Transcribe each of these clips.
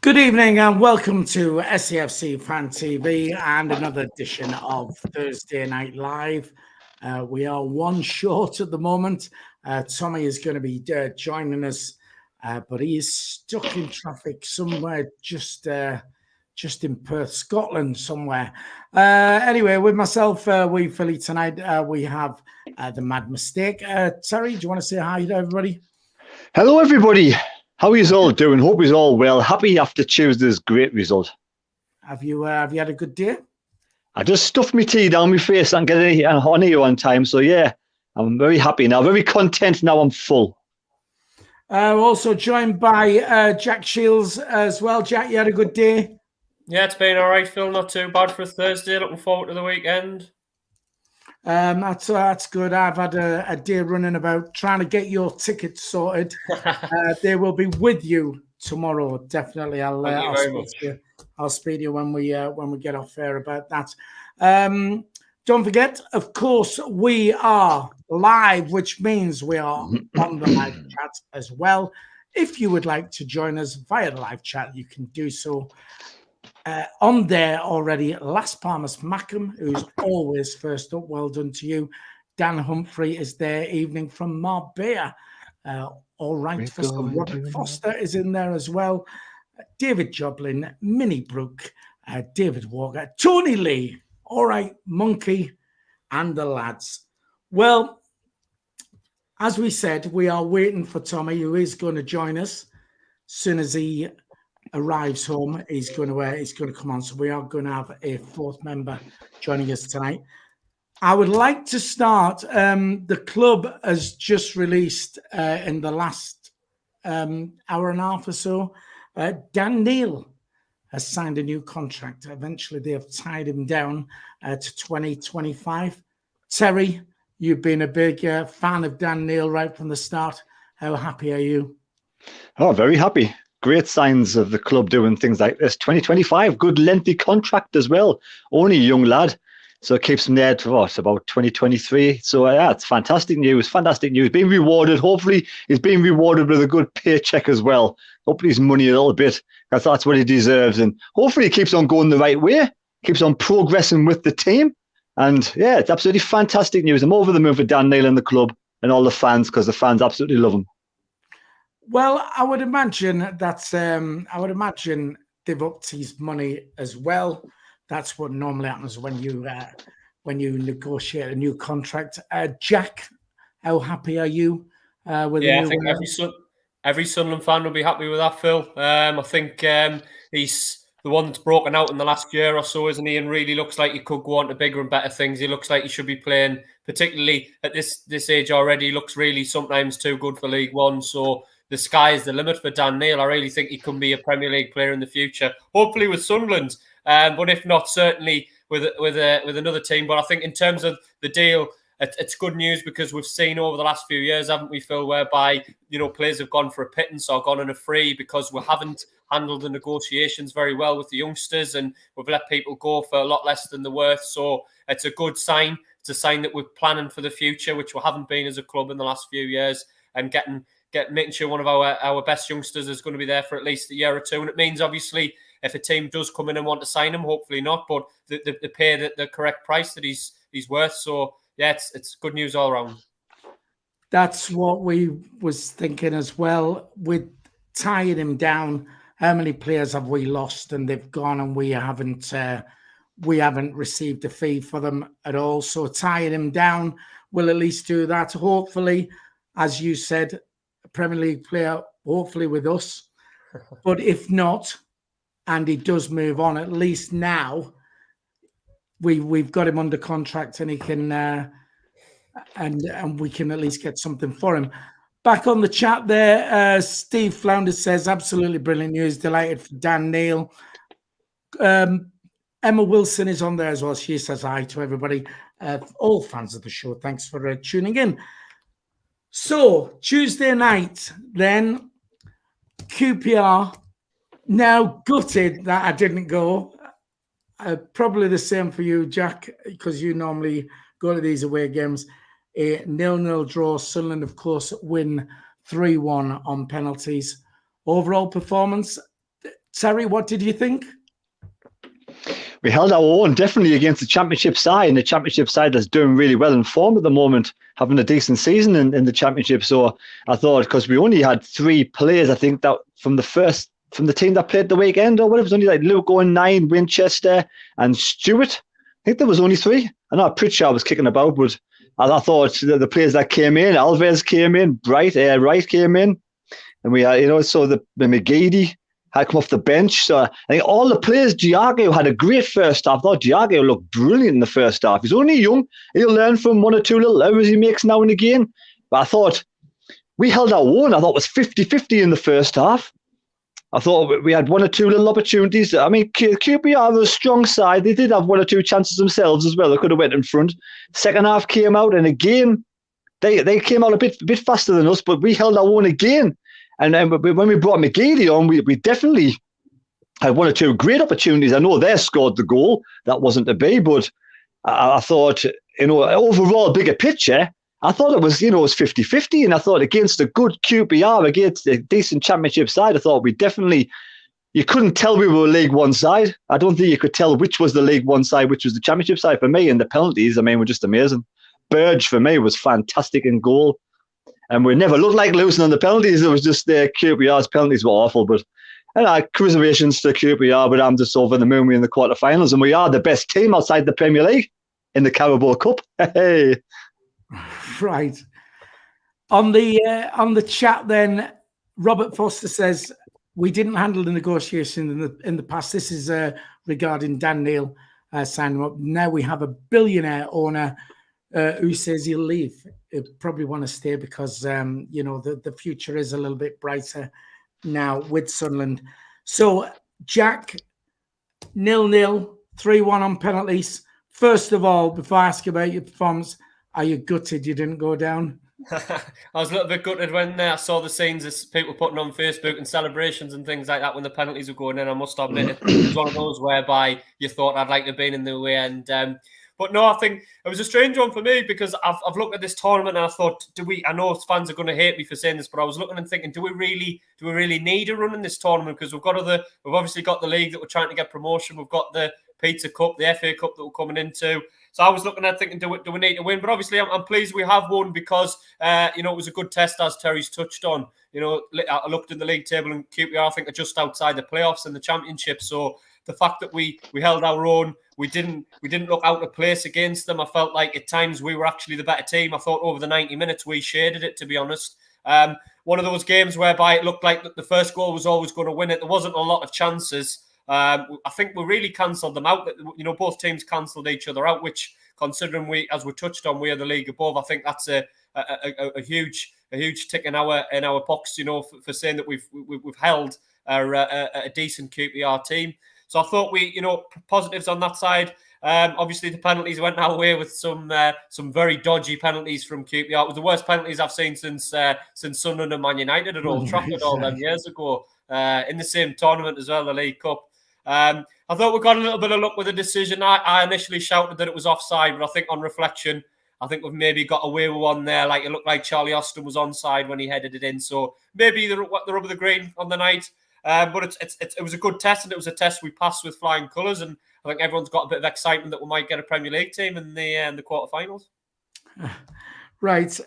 Good evening and welcome to SAFC Fan TV and another edition of Thursday Night Live. We are one short at the moment. Tommy is going to be joining us, but he is stuck in traffic somewhere just in Perth, Scotland somewhere. Anyway, with myself, Wee Philly tonight, we have the Mad Mistake. Terry, do you want to say hi to everybody? Hello, everybody. How are you all doing? Hope you're all well. Happy after Tuesday's great result. Have you had a good day? I just stuffed my tea down my face and get it on here on time. So, yeah, I'm very happy now. Very content now. I'm full. Also joined by Jack Shields as well. Jack, you had a good day? Yeah, it's been all right, Phil. Not too bad for a Thursday. Looking forward to the weekend. That's good. I've had a day running about trying to get your tickets sorted. They will be with you tomorrow. Definitely, I'll speak to you when we get off air about that. Don't forget, of course, we are live, which means we are on the live chat as well. If you would like to join us via the live chat, you can do so. On there already, Las Palmas Mackham, who's always first up. Well done to you. Dan Humphrey is there, evening from Marbella. All right, for some. Robert Foster is in there as well. David Joblin, Minnie Brook, David Walker, Tony Lee. All right, Monkey, and the lads. Well, as we said, we are waiting for Tommy, who is going to join us as soon as he arrives home. He's going to come on. So we are going to have a fourth member joining us tonight. I would like to start. The club has just released in the last hour and a half or so. Dan Neil has signed a new contract. Eventually, they have tied him down to 2025. Terry, you've been a big fan of Dan Neil right from the start. How happy are you? Oh, very happy. Great signs of the club doing things like this. 2025, good lengthy contract as well. Only a young lad. So it keeps him there to about 2023. So yeah, it's fantastic news. Fantastic news. Being rewarded. Hopefully he's being rewarded with a good paycheck as well. Hopefully he's money a little bit, because that's what he deserves. And hopefully he keeps on going the right way, keeps on progressing with the team. And yeah, it's absolutely fantastic news. I'm over the moon for Dan Neil and the club and all the fans, because the fans absolutely love him. Well, I would imagine they've upped his money as well. That's what normally happens when you negotiate a new contract. Jack, how happy are you with the new? I think every Sunderland fan will be happy with that, Phil. I think he's the one that's broken out in the last year or so, isn't he? And really looks like he could go on to bigger and better things. He looks like he should be playing, particularly at this age already. He looks really sometimes too good for League One. So the sky is the limit for Dan Neil. I really think he can be a Premier League player in the future, hopefully with Sunderland. But if not, certainly with another team. But I think in terms of the deal, it's good news, because we've seen over the last few years, haven't we, Phil, whereby players have gone for a pittance or gone on a free because we haven't handled the negotiations very well with the youngsters, and we've let people go for a lot less than they're worth. So it's a good sign. It's a sign that we're planning for the future, which we haven't been as a club in the last few years, and making sure one of our best youngsters is going to be there for at least a year or two. And it means, obviously, if a team does come in and want to sign him, hopefully not, but they pay the correct price that he's worth. So yeah, it's good news all around. That's what we was thinking as well. With tying him down, how many players have we lost and they've gone and we haven't received a fee for them at all? So tying him down will at least do that. Hopefully, as you said, a Premier League player, hopefully with us. But if not, and he does move on, at least now we've got him under contract, and he can and we can at least get something for him. Back on the chat there, Steve Flounder says, absolutely brilliant news. Delighted for Dan Neil. Emma Wilson is on there as well. She says hi to everybody, all fans of the show. Thanks for tuning in. So Tuesday night, then, QPR. Now gutted that I didn't go. Probably the same for you, Jack, because you normally go to these away games. A 0-0 draw. Sunderland, of course, win 3-1 on penalties. Overall performance, Terry, what did you think? We held our own definitely against the Championship side, and the Championship side that's doing really well in form at the moment, having a decent season in the Championship. So I thought, because we only had 3 players, I think, that from the team that played the weekend, or whatever, it was only like Luke Owen, 9, Winchester, and Stewart. I think there was only 3. I know Pritchard was kicking about, but I thought the players that came in, Alves came in, Wright came in, and we had, so the McGeady had come off the bench. So I think all the players, Diago had a great first half. I thought Diago looked brilliant in the first half. He's only young. He'll learn from 1 or 2 little errors he makes now and again. But I thought we held our own. I thought it was 50-50 in the first half. I thought we had 1 or 2 little opportunities. I mean, QPR was a strong side. They did have 1 or 2 chances themselves as well. They could have went in front. Second half came out, and again, they came out a bit faster than us, but we held our own again. And then when we brought McGeady on, we definitely had 1 or 2 great opportunities. I know they scored the goal. That wasn't to be, but I thought, overall, bigger picture, I thought it was 50-50. And I thought against a good QPR, against a decent Championship side, I thought you couldn't tell we were a League One side. I don't think you could tell which was the League One side, which was the Championship side for me. And the penalties, were just amazing. Burge, for me, was fantastic in goal. And we never looked like losing on the penalties. It was just QPR's penalties were awful. But commiserations to QPR, but I'm just over the moon. We're in the quarterfinals, and we are the best team outside the Premier League in the Carabao Cup. Hey, right. On the chat, then Robert Foster says we didn't handle the negotiation in the past. This is regarding Dan Neil signing up. Now we have a billionaire owner who says he'll leave. He'll probably want to stay because, the future is a little bit brighter now with Sunderland. So, Jack, 0-0, 3-1 on penalties. First of all, before I ask about your performance, are you gutted you didn't go down? I was a little bit gutted when I saw the scenes of people putting on Facebook and celebrations and things like that when the penalties were going in. I must admit, it was one of those whereby you thought I'd like to have been in the way. And but no, I think it was a strange one for me because I've looked at this tournament and I thought, I know fans are going to hate me for saying this, but I was looking and thinking, do we really need a run in this tournament? Because we've obviously got the league that we're trying to get promotion. We've got the Pizza Cup, the FA Cup that we're coming into. So I was looking at thinking, do we need to win? But obviously, I'm pleased we have won because, it was a good test, as Terry's touched on. I looked in the league table and QPR, I think, are just outside the playoffs and the Championship. So the fact that we held our own, we didn't look out of place against them. I felt like at times we were actually the better team. I thought over the 90 minutes we shaded it, to be honest. One of those games whereby it looked like the first goal was always going to win it. There wasn't a lot of chances. I think we really cancelled them out. Both teams cancelled each other out, which, considering as we touched on, we are the league above. I think that's a huge tick in our box. For saying that we've held a decent QPR team. So I thought positives on that side. Obviously, the penalties went our way with some very dodgy penalties from QPR. It was the worst penalties I've seen since Sunderland and Man United at Old Trafford all them years ago. In the same tournament as well, the League Cup. I thought we got a little bit of luck with the decision. I initially shouted that it was offside, but I think on reflection, I think we've maybe got away with one there. Like it looked like Charlie Austin was onside when he headed it in. So maybe the rub of the green on the night. But it was a good test, and it was a test we passed with flying colours. And I think everyone's got a bit of excitement that we might get a Premier League team in the quarterfinals. Right.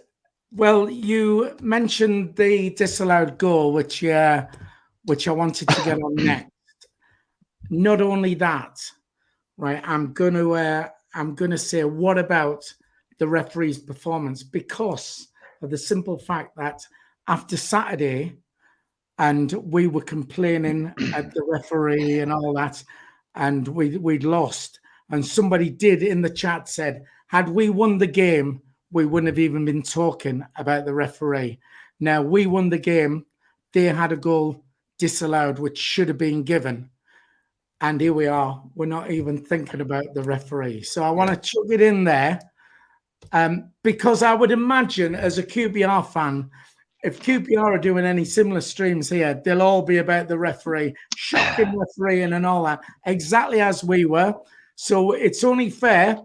Well, you mentioned the disallowed goal, which I wanted to get on next. Not only that, right? I'm gonna say, what about the referee's performance? Because of the simple fact that after Saturday, and we were complaining at the referee and all that, and we'd lost. And somebody did in the chat said, had we won the game, we wouldn't have even been talking about the referee. Now, we won the game. They had a goal disallowed, which should have been given. And here we are. We're not even thinking about the referee. So I want to chuck it in there because I would imagine as a QPR fan, if QPR are doing any similar streams here, they'll all be about the referee, shocking refereeing and all that, exactly as we were. So it's only fair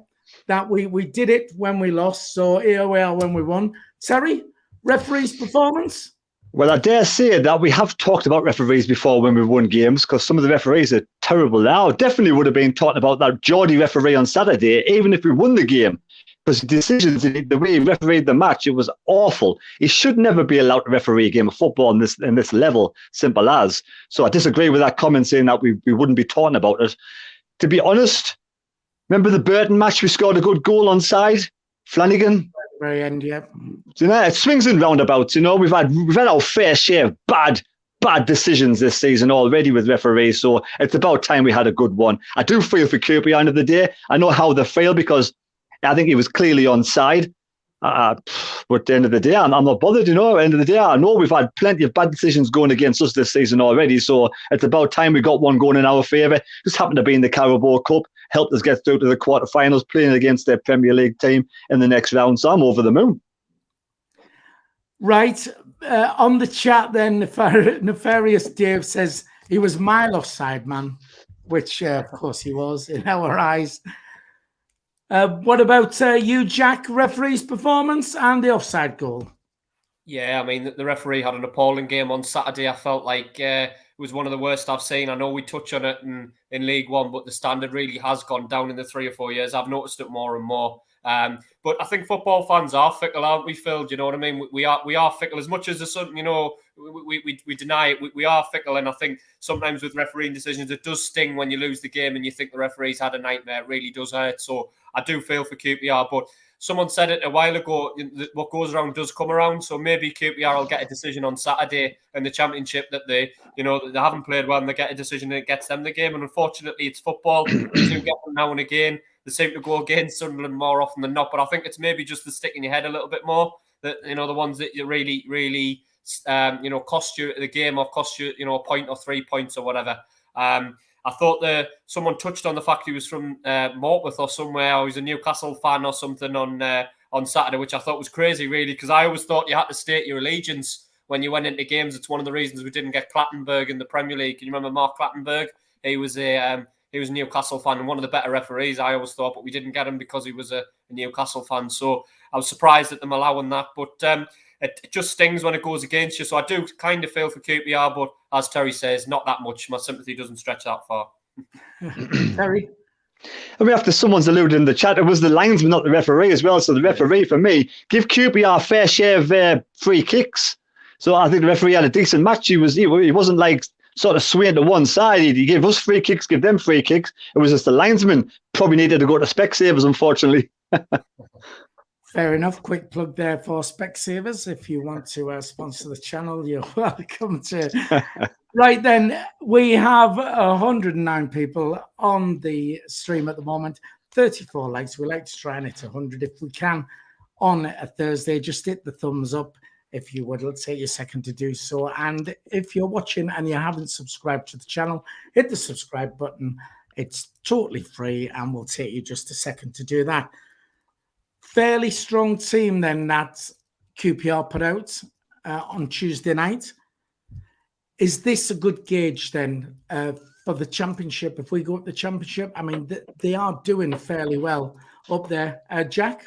that we did it when we lost. So here we are when we won. Terry, referee's performance? Well, I dare say that we have talked about referees before when we've won games, because some of the referees are terrible now. Definitely would have been talking about that Geordie referee on Saturday, even if we won the game. Because the decisions, the way he refereed the match, it was awful. He should never be allowed to referee a game of football in this level, simple as. So I disagree with that comment saying that we wouldn't be talking about it. To be honest, remember the Burton match? We scored a good goal on side. Flanagan. Very end, yeah. You know, it swings and roundabouts. You know, we've had our fair share of bad decisions this season already with referees. So it's about time we had a good one. I do feel for QPR at the end of the day. I know how they feel because I think he was clearly onside. But at the end of the day, I'm not bothered, you know. At the end of the day, I know we've had plenty of bad decisions going against us this season already. So it's about time we got one going in our favour. Just happened to be in the Carabao Cup, helped us get through to the quarterfinals, playing against their Premier League team in the next round. So I'm over the moon. Right. On the chat then, Nefarious Dave says he was mile offside, man, which of course he was in our eyes. What about you, Jack? Referee's performance and the offside goal? Yeah, I mean, the referee had an appalling game on Saturday. I felt like it was one of the worst I've seen. I know we touch on it in League One, but the standard really has gone down in the 3 or 4 years. I've noticed it more and more. But I think football fans are fickle, aren't we, Phil? Do you know what I mean? We are fickle as much as the sun. You know, we deny it. We are fickle, and I think sometimes with refereeing decisions, it does sting when you lose the game and you think the referee's had a nightmare. It really does hurt. So I do feel for QPR, but someone said it a while ago, what goes around does come around. So maybe QPR will get a decision on Saturday in the Championship that they haven't played well and they get a decision that gets them the game. And unfortunately, it's football. You do get them now and again. They seem to go against Sunderland more often than not. But I think it's maybe just the stick in your head a little bit more. That, you know, the ones that you really, really, cost you the game or cost you, a point or 3 points or whatever. I thought someone touched on the fact he was from Morpeth or somewhere, or he's a Newcastle fan or something on Saturday, which I thought was crazy, really, because I always thought you had to state your allegiance when you went into games. It's one of the reasons we didn't get Clattenburg in the Premier League. Can you remember Mark Clattenburg? He was a Newcastle fan and one of the better referees, I always thought, but we didn't get him because he was a Newcastle fan. So I was surprised at them allowing that, but it just stings when it goes against you. So I do kind of feel for QPR, but as Terry says, not that much. My sympathy doesn't stretch that far. Terry? I mean, after someone's alluded in the chat, it was the linesman, not the referee as well. So the referee, for me, give QPR a fair share of free kicks. So I think the referee had a decent match. He wasn't like sort of swaying to one side. He gave us free kicks, give them free kicks. It was just the linesman probably needed to go to Specsavers, unfortunately. Fair enough. Quick plug there for Specsavers. If you want to sponsor the channel, you're welcome to. Right then, we have 109 people on the stream at the moment. 34 likes. We like to try and hit 100 if we can on a Thursday. Just hit the thumbs up if you would. Let's take you a second to do so. And if you're watching and you haven't subscribed to the channel, hit the subscribe button. It's totally free and will take you just a second to do that. Fairly strong team then that QPR put out on Tuesday night. Is this a good gauge then for the Championship? If we go up the Championship, I mean, they are doing fairly well up there. Jack?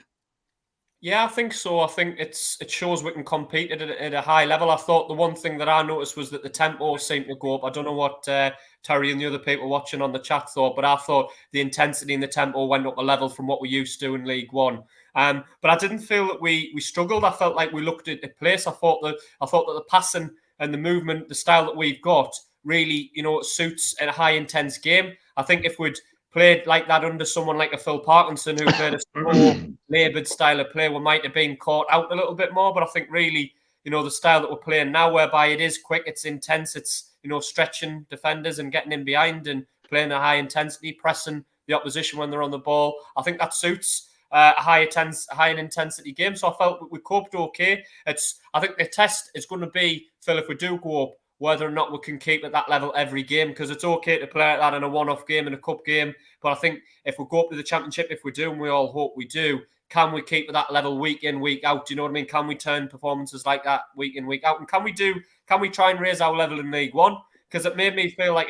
Yeah, I think so. I think it shows we can compete at a high level. I thought the one thing that I noticed was that the tempo seemed to go up. I don't know what Terry and the other people watching on the chat thought, but I thought the intensity and the tempo went up a level from what we used to in League One. But I didn't feel that we struggled. I felt like we looked at place. I thought that the passing and the movement, the style that we've got, really, suits a high intense game. I think if we'd played like that under someone like a Phil Parkinson who played a slow, laboured style of play, we might have been caught out a little bit more. But I think really, the style that we're playing now, whereby it is quick, it's intense, it's, stretching defenders and getting in behind and playing a high intensity, pressing the opposition when they're on the ball. I think that suits a high intensity game. So I felt we coped okay. I think the test is going to be, Phil, if we do go up, whether or not we can keep at that level every game, because it's okay to play like that in a one-off game, in a cup game. But I think if we go up to the Championship, if we do, and we all hope we do, can we keep at that level week in, week out? Do you know what I mean? Can we turn performances like that week in, week out? And can we try and raise our level in League One? Because it made me feel like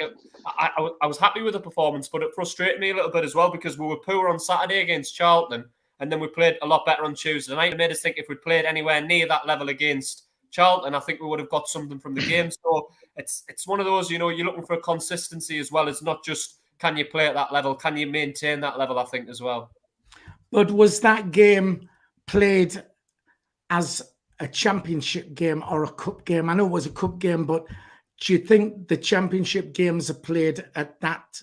I was happy with the performance, but it frustrated me a little bit as well, because we were poor on Saturday against Charlton, and then we played a lot better on Tuesday night. It made us think if we played anywhere near that level against Charlton, I think we would have got something from the game. So it's one of those, you're looking for a consistency as well. It's not just can you play at that level, can you maintain that level, I think, as well. But was that game played as a championship game or a cup game? I know it was a cup game, but do you think the championship games are played at that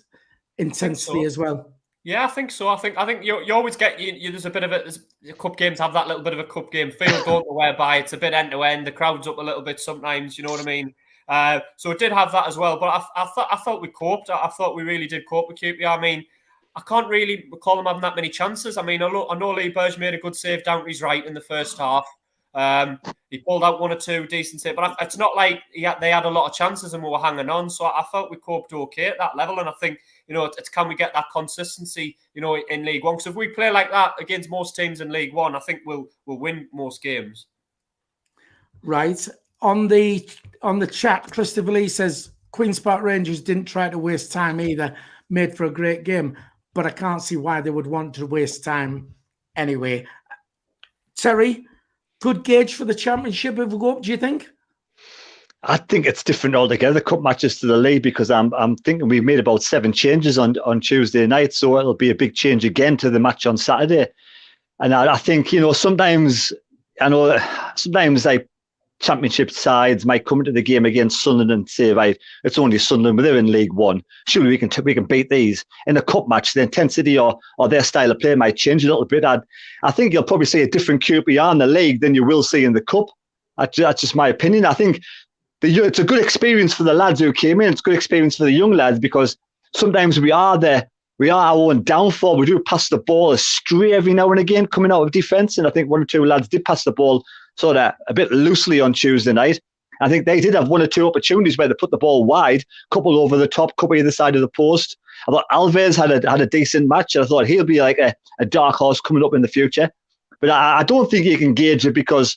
intensity as well? Yeah, I think so. I think you always get there's a bit of it. Cup games have that little bit of a cup game feel, don't they? Whereby it's a bit end to end. The crowd's up a little bit sometimes. You know what I mean? So it did have that as well. But I thought we coped. I thought we really did cope with QPR. I mean, I can't really recall them having that many chances. I mean, I know Lee Burge made a good save down to his right in the first half. He pulled out one or two decent saves, but it's not like they had a lot of chances and we were hanging on. So I felt we coped okay at that level. And I think, it's can we get that consistency, in League One? Because if we play like that against most teams in League One, I think we'll win most games. Right. On the chat, Christopher Lee says Queen's Park Rangers didn't try to waste time either. Made for a great game, but I can't see why they would want to waste time anyway. Terry, good gauge for the championship if we go up, do you think? I think it's different altogether, cup matches to the league, because I'm thinking we've made about 7 changes on Tuesday night, so it'll be a big change again to the match on Saturday. And I think, sometimes like championship sides might come into the game against Sunderland and say, right, it's only Sunderland, but they're in League One. Surely we can beat these. In a cup match, the intensity or their style of play might change a little bit. I think you'll probably see a different QPR in the league than you will see in the cup. That's just my opinion. I think it's a good experience for the lads who came in. It's a good experience for the young lads, because sometimes we are our own downfall. We do pass the ball astray every now and again coming out of defence. And I think 1 or 2 lads did pass the ball sort of a bit loosely on Tuesday night. I think they did have 1 or 2 opportunities where they put the ball wide, couple over the top, couple either side of the post. I thought Alves had a decent match, and I thought he'll be like a dark horse coming up in the future. But I don't think you can gauge it, because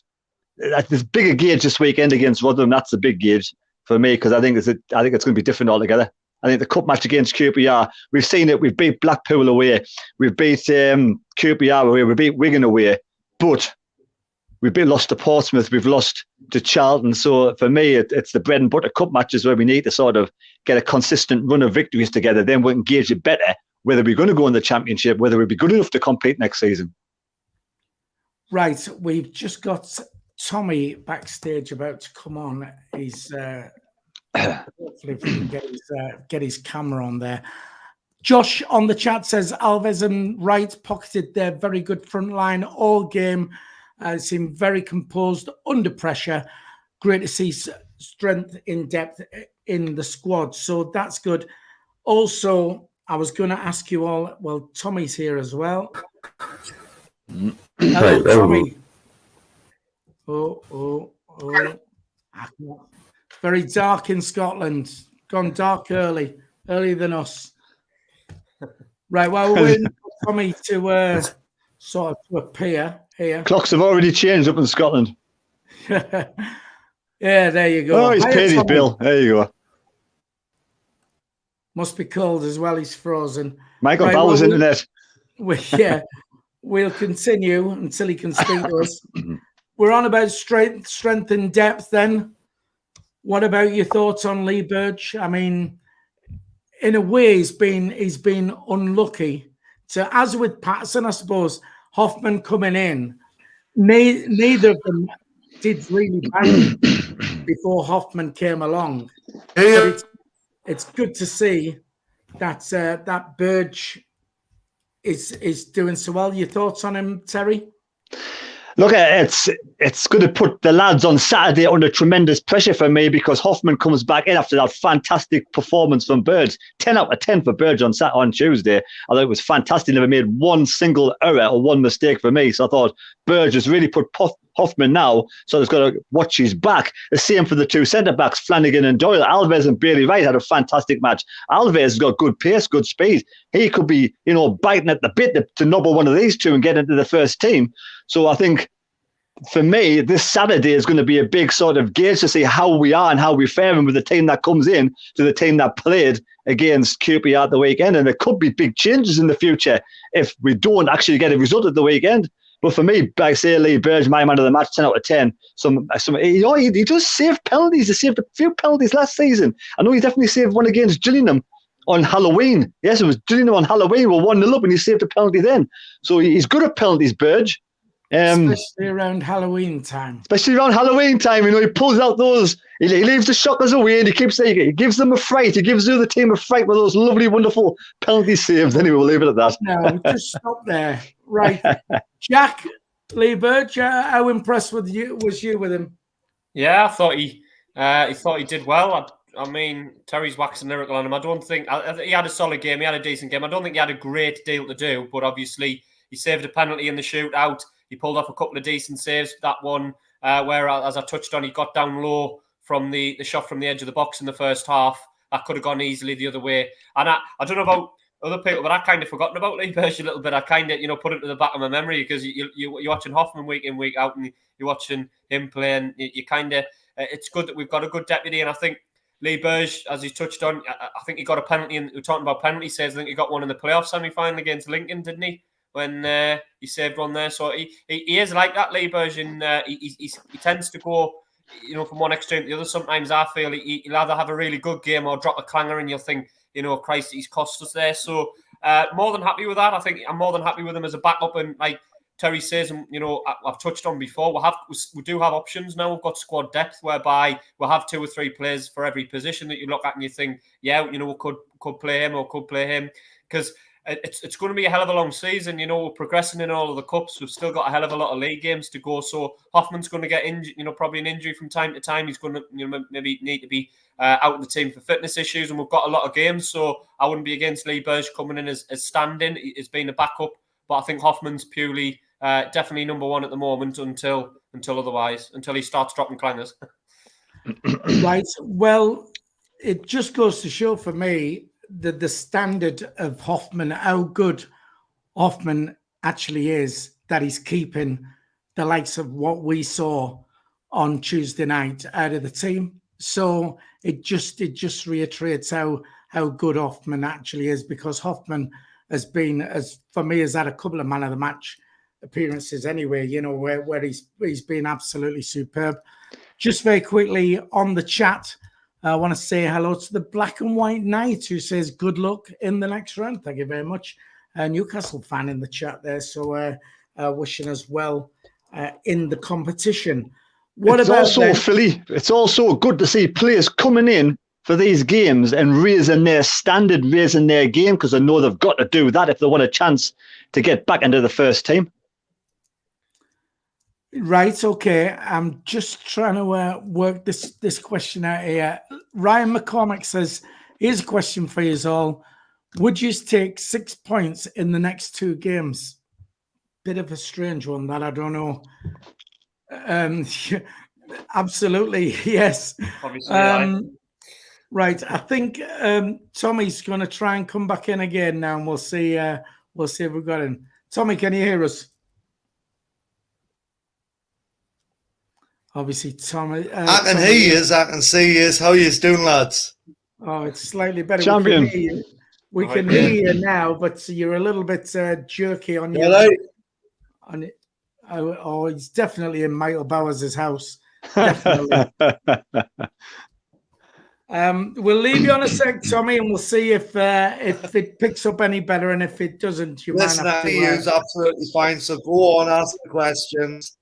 there's a bigger gauge this weekend against Rotherham. That's the big gauge for me, because I think it's going to be different altogether. I think the cup match against QPR, we've seen it. We've beat Blackpool away. We've beat QPR away. We beat Wigan away. But we've lost to Portsmouth. We've lost to Charlton. So for me, it's the bread and butter cup matches where we need to sort of get a consistent run of victories together. Then we can gauge it better whether we're going to go in the championship, whether we'll be good enough to compete next season. Right. We've just got Tommy backstage about to come on. He's hopefully if we can get his camera on there. Josh on the chat says Alves and Wright pocketed their very good front line all game. Seemed very composed under pressure. Great to see strength in depth in the squad. So that's good. Also, I was going to ask you all, well, Tommy's here as well. Hello, Tommy. Oh. Very dark in Scotland. Gone dark earlier than us. Right, well, we're waiting for Tommy to sort of to appear here. Clocks have already changed up in Scotland. Yeah, there you go. Oh, he's paid his bill. There you go. Must be cold as well. He's frozen. Michael Bowers internet. We'll continue until he can speak to us. We're on about strength and depth then. What about your thoughts on Lee Burge? I mean, in a way, he's been unlucky. So as with Patterson, I suppose, Hoffman coming in, neither of them did really bad before Hoffman came along. It's good to see that that Burge is doing so well. Your thoughts on him, Terry? Look, it's going to put the lads on Saturday under tremendous pressure for me, because Hoffman comes back in after that fantastic performance from Burge. 10 out of 10 for Burge on Tuesday. I thought it was fantastic. Never made one single error or one mistake for me. So I thought Burge has really put Hoffman now, so he's got to watch his back. The same for the 2 centre-backs, Flanagan and Doyle. Alves and Bailey Wright had a fantastic match. Alves has got good pace, good speed. He could be, biting at the bit to nobble one of these 2 and get into the first team. So I think, for me, this Saturday is going to be a big sort of gauge to see how we are and how we're faring with the team that comes in to the team that played against QPR at the weekend. And there could be big changes in the future if we don't actually get a result at the weekend. But for me, like I say, Lee Burge, my man of the match, 10 out of 10. He does save penalties. He saved a few penalties last season. I know he definitely saved one against Gillingham on Halloween. Yes, it was Gillingham on Halloween. We're 1-0 up and he saved a penalty then. So he's good at penalties, Burge. Especially around Halloween time. He pulls out those, he leaves the shockers away and he gives them a fright. He gives the other team a fright with those lovely, wonderful penalty saves. Anyway, we'll leave it at that. No, just stop there. Right. Jack, Lee Burge, how impressed was you with him? Yeah, I thought he did well. I mean, Terry's waxing lyrical on him. I don't think he had a solid game. He had a decent game. I don't think he had a great deal to do, but obviously he saved a penalty in the shootout. He pulled off a couple of decent saves. That one, where, as I touched on, he got down low from the shot from the edge of the box in the first half. That could have gone easily the other way. And I don't know about other people, but I kind of forgotten about Lee Burge a little bit. I kind of, put it to the back of my memory because you're watching Hoffman week in, week out, and you're watching him playing. You kind of, it's good that we've got a good deputy, and I think Lee Burge, as he touched on, I think he got a penalty. And we're talking about penalty saves. I think he got one in the playoff semi-final against Lincoln, didn't he? When he saved one there. So he is like that, Lee Burge, and he tends to go, from one extreme to the other. Sometimes I feel he'll either have a really good game or drop a clanger and you'll think, Christ, he's cost us there. So more than happy with that. I think I'm more than happy with him as a backup. And like Terry says, and I've touched on before, we do have options now. We've got squad depth whereby we'll have 2 or 3 players for every position that you look at and you think, yeah, we could play him or could play him. Because it's going to be a hell of a long season. We're progressing in all of the cups. We've still got a hell of a lot of league games to go. So Hoffman's going to get injured, probably an injury from time to time. He's going to, maybe need to be out of the team for fitness issues. And we've got a lot of games. So I wouldn't be against Lee Burge coming in as standing. He's been a backup. But I think Hoffman's purely definitely number one at the moment until he starts dropping clangers. Right. Well, it just goes to show for me the standard of Hoffman, how good Hoffman actually is, that he's keeping the likes of what we saw on Tuesday night out of the team. So it just reiterates how good Hoffman actually is, because Hoffman has had a couple of man of the match appearances anyway, where he's been absolutely superb. Just very quickly on the chat, I want to say hello to the Black and White Knight, who says good luck in the next round. Thank you very much. A Newcastle fan in the chat there, so wishing us well in the competition. Philly, it's also good to see players coming in for these games and raising their standard, raising their game, because I know they've got to do that if they want a chance to get back into the first team. Right, okay. I'm just trying to work this question out here. Ryan McCormick says, here's a question for you all. Would you take 6 points in the next 2 games? Bit of a strange one, that, I don't know. Absolutely, yes. Obviously, right, I think Tommy's going to try and come back in again now, and we'll see if we've got him. Tommy, can you hear us? Obviously, Tommy. I can hear you. I can see you. How you doing, lads? Oh, it's slightly better. Champion. We can hear you now, but you're a little bit jerky on your. Hello. On it. Oh, it's definitely in Michael Bowers' house. Definitely. We'll leave you on a sec, Tommy, and we'll see if it picks up any better, and if it doesn't, you Listen, might have to. Listen, absolutely fine. So go on, ask the questions.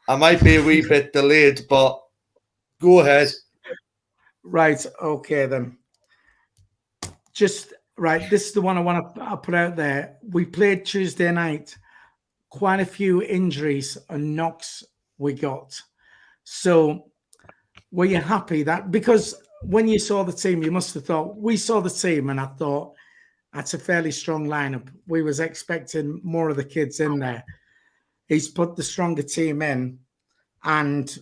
I might be a wee bit delayed, but go ahead. Right. Okay, then. Just right. This is the one I want to put out there. We played Tuesday night. Quite a few injuries and knocks we got. So were you happy that, because when you saw the team, you must have thought, we saw the team and I thought that's a fairly strong lineup. We was expecting more of the kids in there. He's put the stronger team in, and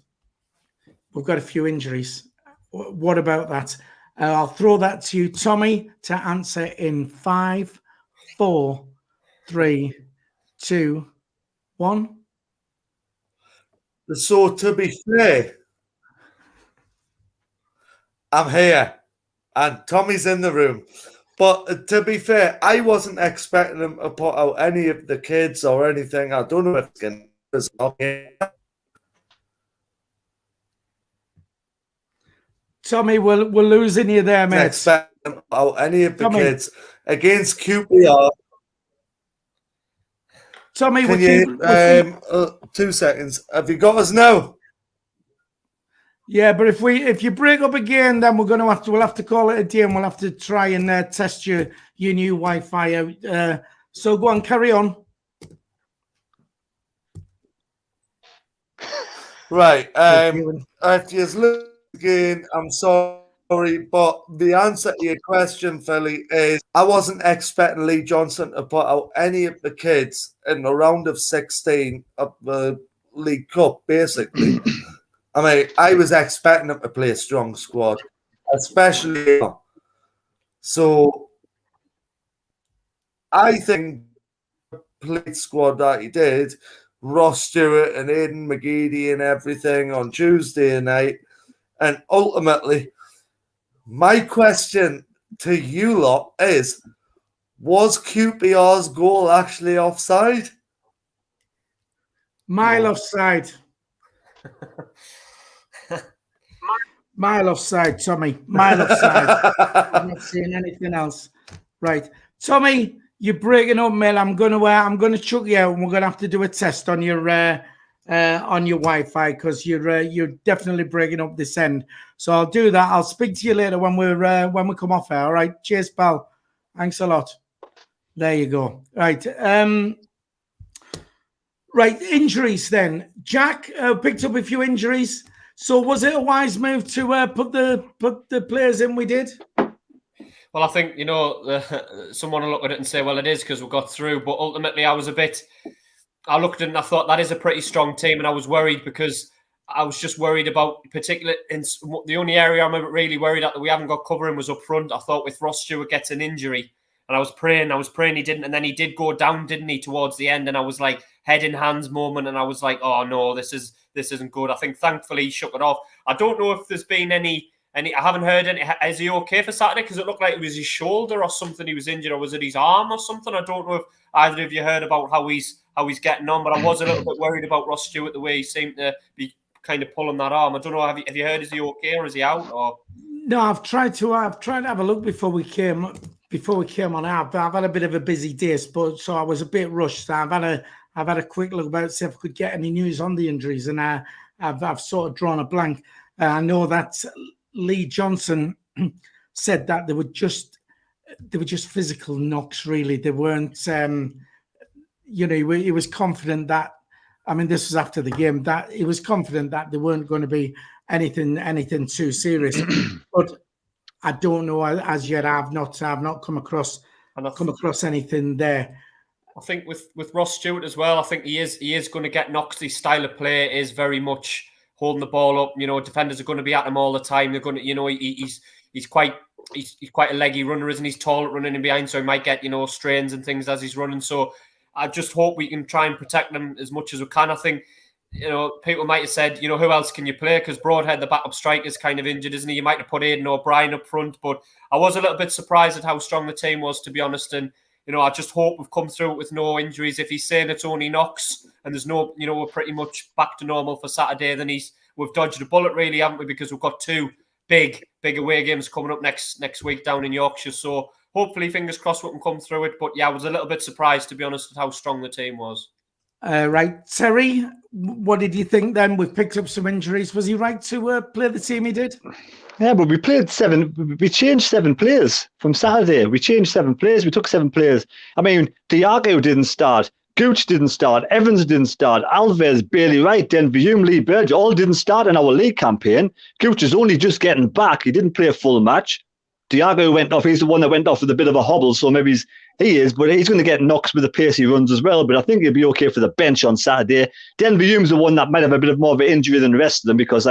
we've got a few injuries. What about that? I'll throw that to you, Tommy, to answer in 5, 4, 3, 2, 1. So to be fair, I'm here, and Tommy's in the room. But to be fair, I wasn't expecting him to put out any of the kids or anything. I don't know if it's going to. Tommy, we're losing you there, mate. Expecting him to put out any of the kids against QPR. Tommy, can you, 2 seconds. Have you got us now? Yeah, but if you break up again, then we'll have to call it a day, and we'll have to try and test your new Wi-Fi out. So go on, carry on. Right. If you look again, I'm sorry, but the answer to your question, Philly, is I wasn't expecting Lee Johnson to put out any of the kids in the round of 16 of the League Cup, basically. I mean, I was expecting them to play a strong squad, especially. So I think the play squad that he did, Ross Stewart and Aidan McGeady and everything on Tuesday night. And ultimately, my question to you lot is, was QPR's goal actually offside? Mile offside. Mile offside, Tommy. Mile offside. I'm not seeing anything else. Right, Tommy, you're breaking up, mate. I'm gonna chuck you out, and we're gonna have to do a test on your Wi-Fi because you're definitely breaking up this end. So I'll do that. I'll speak to you later when we come off air. All right, cheers, pal. Thanks a lot. There you go. Right. Right, injuries then. Jack picked up a few injuries. So was it a wise move to put the players in we did? Well, I think, someone will look at it and say, well, it is because we got through. But ultimately, I looked at it and I thought that is a pretty strong team. And I was worried because I was just worried about, particularly in the only area I'm really worried at that we haven't got covering was up front. I thought with Ross Stewart gets an injury. And I was praying he didn't. And then he did go down, didn't he, towards the end. And I was like, head in hands moment. And I was like, oh, no, this isn't good. I think thankfully he shook it off. I don't know if there's been any. I haven't heard any. Is he okay for Saturday? Because it looked like it was his shoulder or something he was injured, or was it his arm or something? I don't know if either of you heard about how he's getting on. But I was a little bit worried about Ross Stewart, the way he seemed to be kind of pulling that arm. I don't know. Have you heard? Is he okay or is he out? Or no, I've tried to have a look before we came on out. But I've had a bit of a busy day, so I was a bit rushed. So I've had a quick look about to see if I could get any news on the injuries, and I've sort of drawn a blank. I know that Lee Johnson said that they were just physical knocks. Really, they weren't. He was confident that. I mean, this was after the game that he was confident that they weren't going to be anything too serious. But I don't know as yet. I've not come across anything there. I think with Ross Stewart as well, I think he is going to get knocks. His style of play is very much holding the ball up. Defenders are going to be at him all the time. They're going to, he's quite a leggy runner, isn't he? He's tall at running in behind, so he might get, strains and things as he's running. So I just hope we can try and protect them as much as we can. I think, people might have said, who else can you play? Because Broadhead, the backup striker, is kind of injured, isn't he? You might have put Aidan O'Brien up front, but I was a little bit surprised at how strong the team was, to be honest. And I just hope we've come through it with no injuries. If he's saying it's only knocks and there's no, we're pretty much back to normal for Saturday, then we've dodged a bullet, really, haven't we? Because we've got two big away games coming up next week down in Yorkshire. So hopefully, fingers crossed, we can come through it. But yeah, I was a little bit surprised, to be honest, at how strong the team was. Right, Terry, what did you think then? We've picked up some injuries. Was he right to play the team he did? Yeah, but we changed 7 players from Saturday. We changed 7 players. We took 7 players. I mean, Diago didn't start. Gooch didn't start. Evans didn't start. Alves, Bailey Wright, Denver Hume, Lee Burge all didn't start in our league campaign. Gooch is only just getting back. He didn't play a full match. Diago went off. He's the one that went off with a bit of a hobble, so maybe he is, but he's going to get knocks with the pace he runs as well. But I think he'll be okay for the bench on Saturday. Denver Hume's the one that might have a bit more of an injury than the rest of them because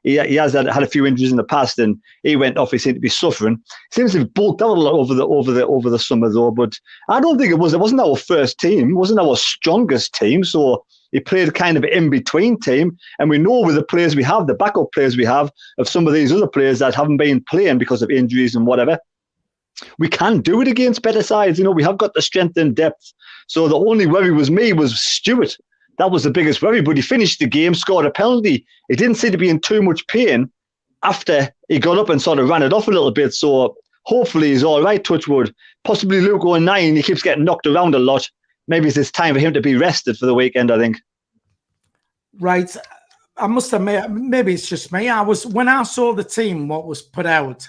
he has had a few injuries in the past, and he went off. He seemed to be suffering. Seems to have bulked out a lot over the summer though. But I don't think it wasn't our first team. It wasn't our strongest team. So he played kind of an in-between team. And we know with the players we have, the backup players we have, of some of these other players that haven't been playing because of injuries and whatever. we can do it against better sides. We have got the strength and depth. So the only worry was Stewart. That was the biggest worry, but he finished the game, scored a penalty. He didn't seem to be in too much pain after he got up and sort of ran it off a little bit. So hopefully he's all right, touch wood. Possibly Luke 09, he keeps getting knocked around a lot. Maybe it's time for him to be rested for the weekend, I think. Right. I must admit, maybe it's just me. When I saw the team, what was put out,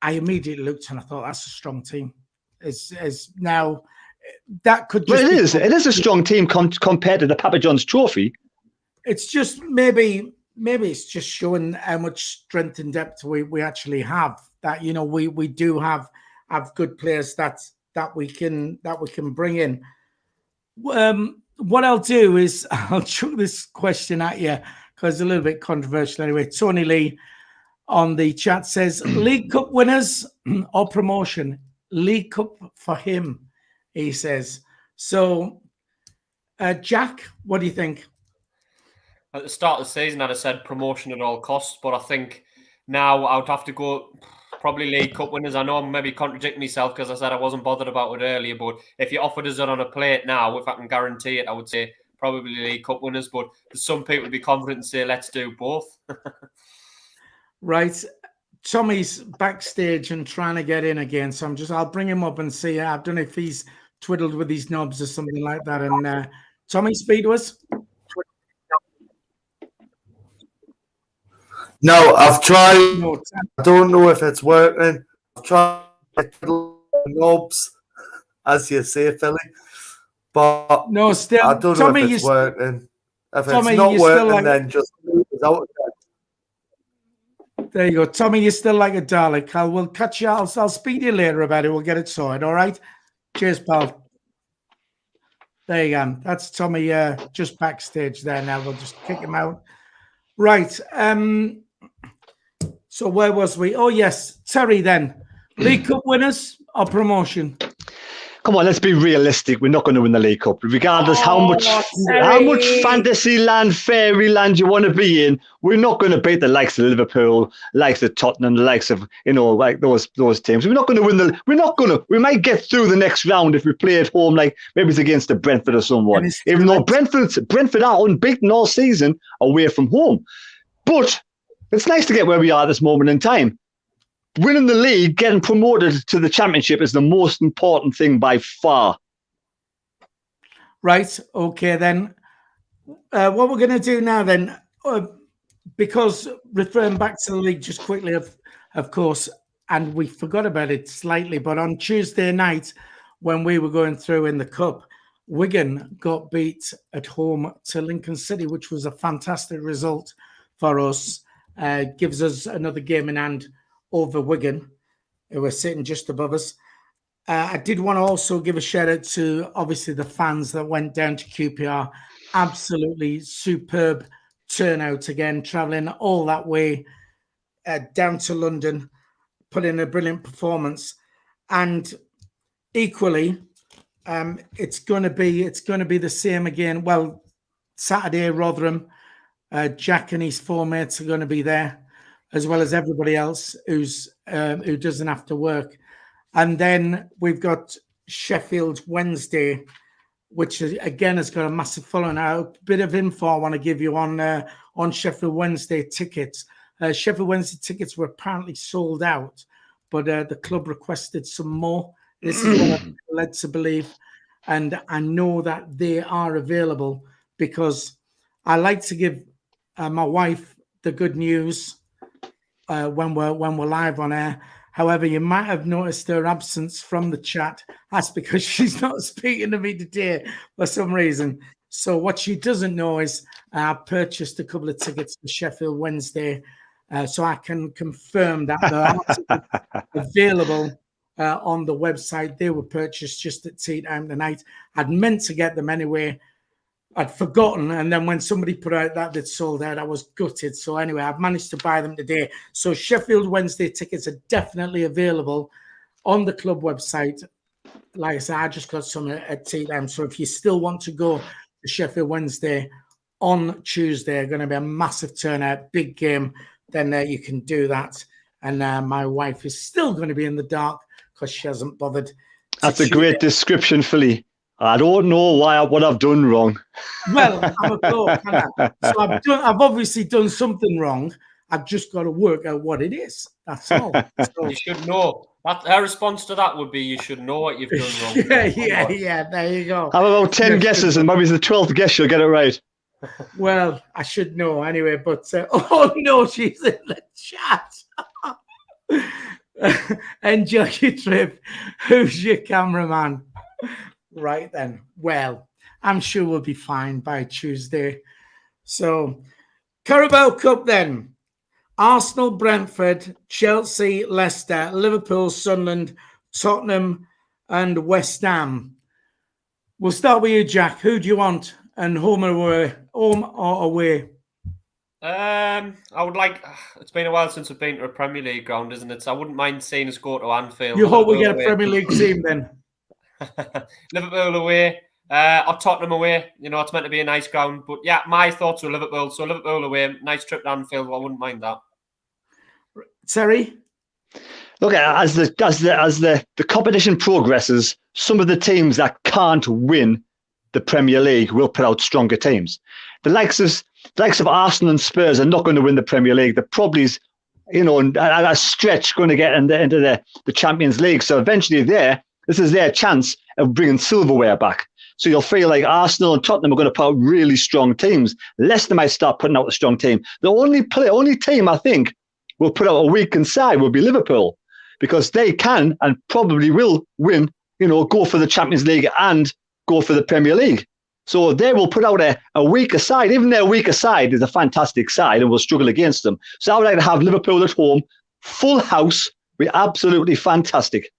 I immediately looked and I thought, that's a strong team. It's now that could just it is a strong team compared to the Papa John's Trophy. It's just maybe it's just showing how much strength and depth we actually have. That we do have good players that we can bring in. What I'll do is I'll chuck this question at you because it's a little bit controversial anyway. Tony Lee on the chat says, League Cup winners or promotion? League Cup for him, he says. So, Jack, what do you think? At the start of the season, I'd have said promotion at all costs, but I think now I would have to go probably League Cup winners. I know I'm maybe contradicting myself because I said I wasn't bothered about it earlier, but if you offered us it on a plate now, if I can guarantee it, I would say probably League Cup winners. But some people would be confident and say, let's do both. Right. Tommy's backstage and trying to get in again, so I'll bring him up and see. I don't know if he's twiddled with his knobs or something like that. And Tommy, speak to us. No, I've tried. No, I don't know if it's working. I've tried knobs, as you say, Philly. But no, still, I don't Tommy, know if it's working. If Tommy, it's not working, then just move it out. There you go. Tommy, you're still like a darling. We'll catch you. I'll speak to you later about it. We'll get it sorted. All right. Cheers, pal. There you go. That's Tommy just backstage there now. We'll just kick him out. Right. So where was we? Oh, yes. Terry then. League Cup winners or promotion? Come on, let's be realistic. We're not going to win the League Cup. Regardless how much fantasy land, fairyland you want to be in, we're not going to beat the likes of Liverpool, likes of Tottenham, the likes of, like those teams. We're not going to win we might get through the next round if we play at home, like maybe it's against the Brentford or someone. Even though Brentford are unbeaten all season away from home. But it's nice to get where we are at this moment in time. Winning the league, getting promoted to the championship is the most important thing by far. Right. Okay, then. What we're going to do now then, because referring back to the league just quickly, of course, and we forgot about it slightly, but on Tuesday night when we were going through in the Cup, Wigan got beat at home to Lincoln City, which was a fantastic result for us. Gives us another game in hand over Wigan, who are sitting just above us. I did want to also give a shout out to obviously the fans that went down to QPR. Absolutely superb turnout again, traveling all that way down to London, put in a brilliant performance. And equally, it's going to be the same again. Well, Saturday, Rotherham, Jack and his four mates are going to be there, as well as everybody else who doesn't have to work. And then we've got Sheffield Wednesday, which again has got a massive following. A bit of info I want to give you on Sheffield Wednesday tickets. Sheffield Wednesday tickets were apparently sold out, but the club requested some more. This is what I'm led to believe. And I know that they are available because I like to give my wife the good news when we're live on air. However, you might have noticed her absence from the chat. That's because she's not speaking to me today for some reason. So what she doesn't know is I purchased a couple of tickets for Sheffield Wednesday, so I can confirm that they're available on the website. They were purchased just at tea time tonight. I'd meant to get them anyway. I'd forgotten, and then when somebody put out that they'd sold out, I was gutted. So anyway, I've managed to buy them today. So Sheffield Wednesday tickets are definitely available on the club website. Like I said, I just got some at tea time. So if you still want to go to Sheffield Wednesday on Tuesday, going to be a massive turnout, big game, then you can do that. And my wife is still going to be in the dark because she hasn't bothered. That's a great description, Philly. I don't know what I've done wrong. Well, I'm a bloke, so I've obviously done something wrong. I've just got to work out what it is. That's all. So, you should know. Her response to that would be, you should know what you've done wrong. yeah, there you go. Have about 10 guesses, and maybe the 12th guess you'll get it right. Well, I should know anyway, but oh no, she's in the chat. Enjoy your trip. Who's your cameraman? Right then. Well, I'm sure we'll be fine by Tuesday. So, Carabao Cup then. Arsenal, Brentford, Chelsea, Leicester, Liverpool, Sunderland, Tottenham, and West Ham. We'll start with you, Jack. Who do you want? And home or away? I would like. It's been a while since I've been to a Premier League ground, isn't it? So I wouldn't mind seeing us go to Anfield. You hope we get a Premier League team then. Liverpool away, or Tottenham away. You know, it's meant to be a nice ground, but yeah, my thoughts were Liverpool. So Liverpool away, nice trip to Anfield. I wouldn't mind that. Terry? Look, as the competition progresses, some of the teams that can't win the Premier League will put out stronger teams. The likes of Arsenal and Spurs are not going to win the Premier League. They're probably, at a stretch going to get into the Champions League. So eventually this is their chance of bringing silverware back. So you'll feel like Arsenal and Tottenham are going to put out really strong teams. Leicester might start putting out a strong team. The only team I think will put out a weakened side will be Liverpool, because they can and probably will win, go for the Champions League and go for the Premier League. So they will put out a weaker side. Even their weaker side is a fantastic side and will struggle against them. So I would like to have Liverpool at home, full house, be absolutely fantastic.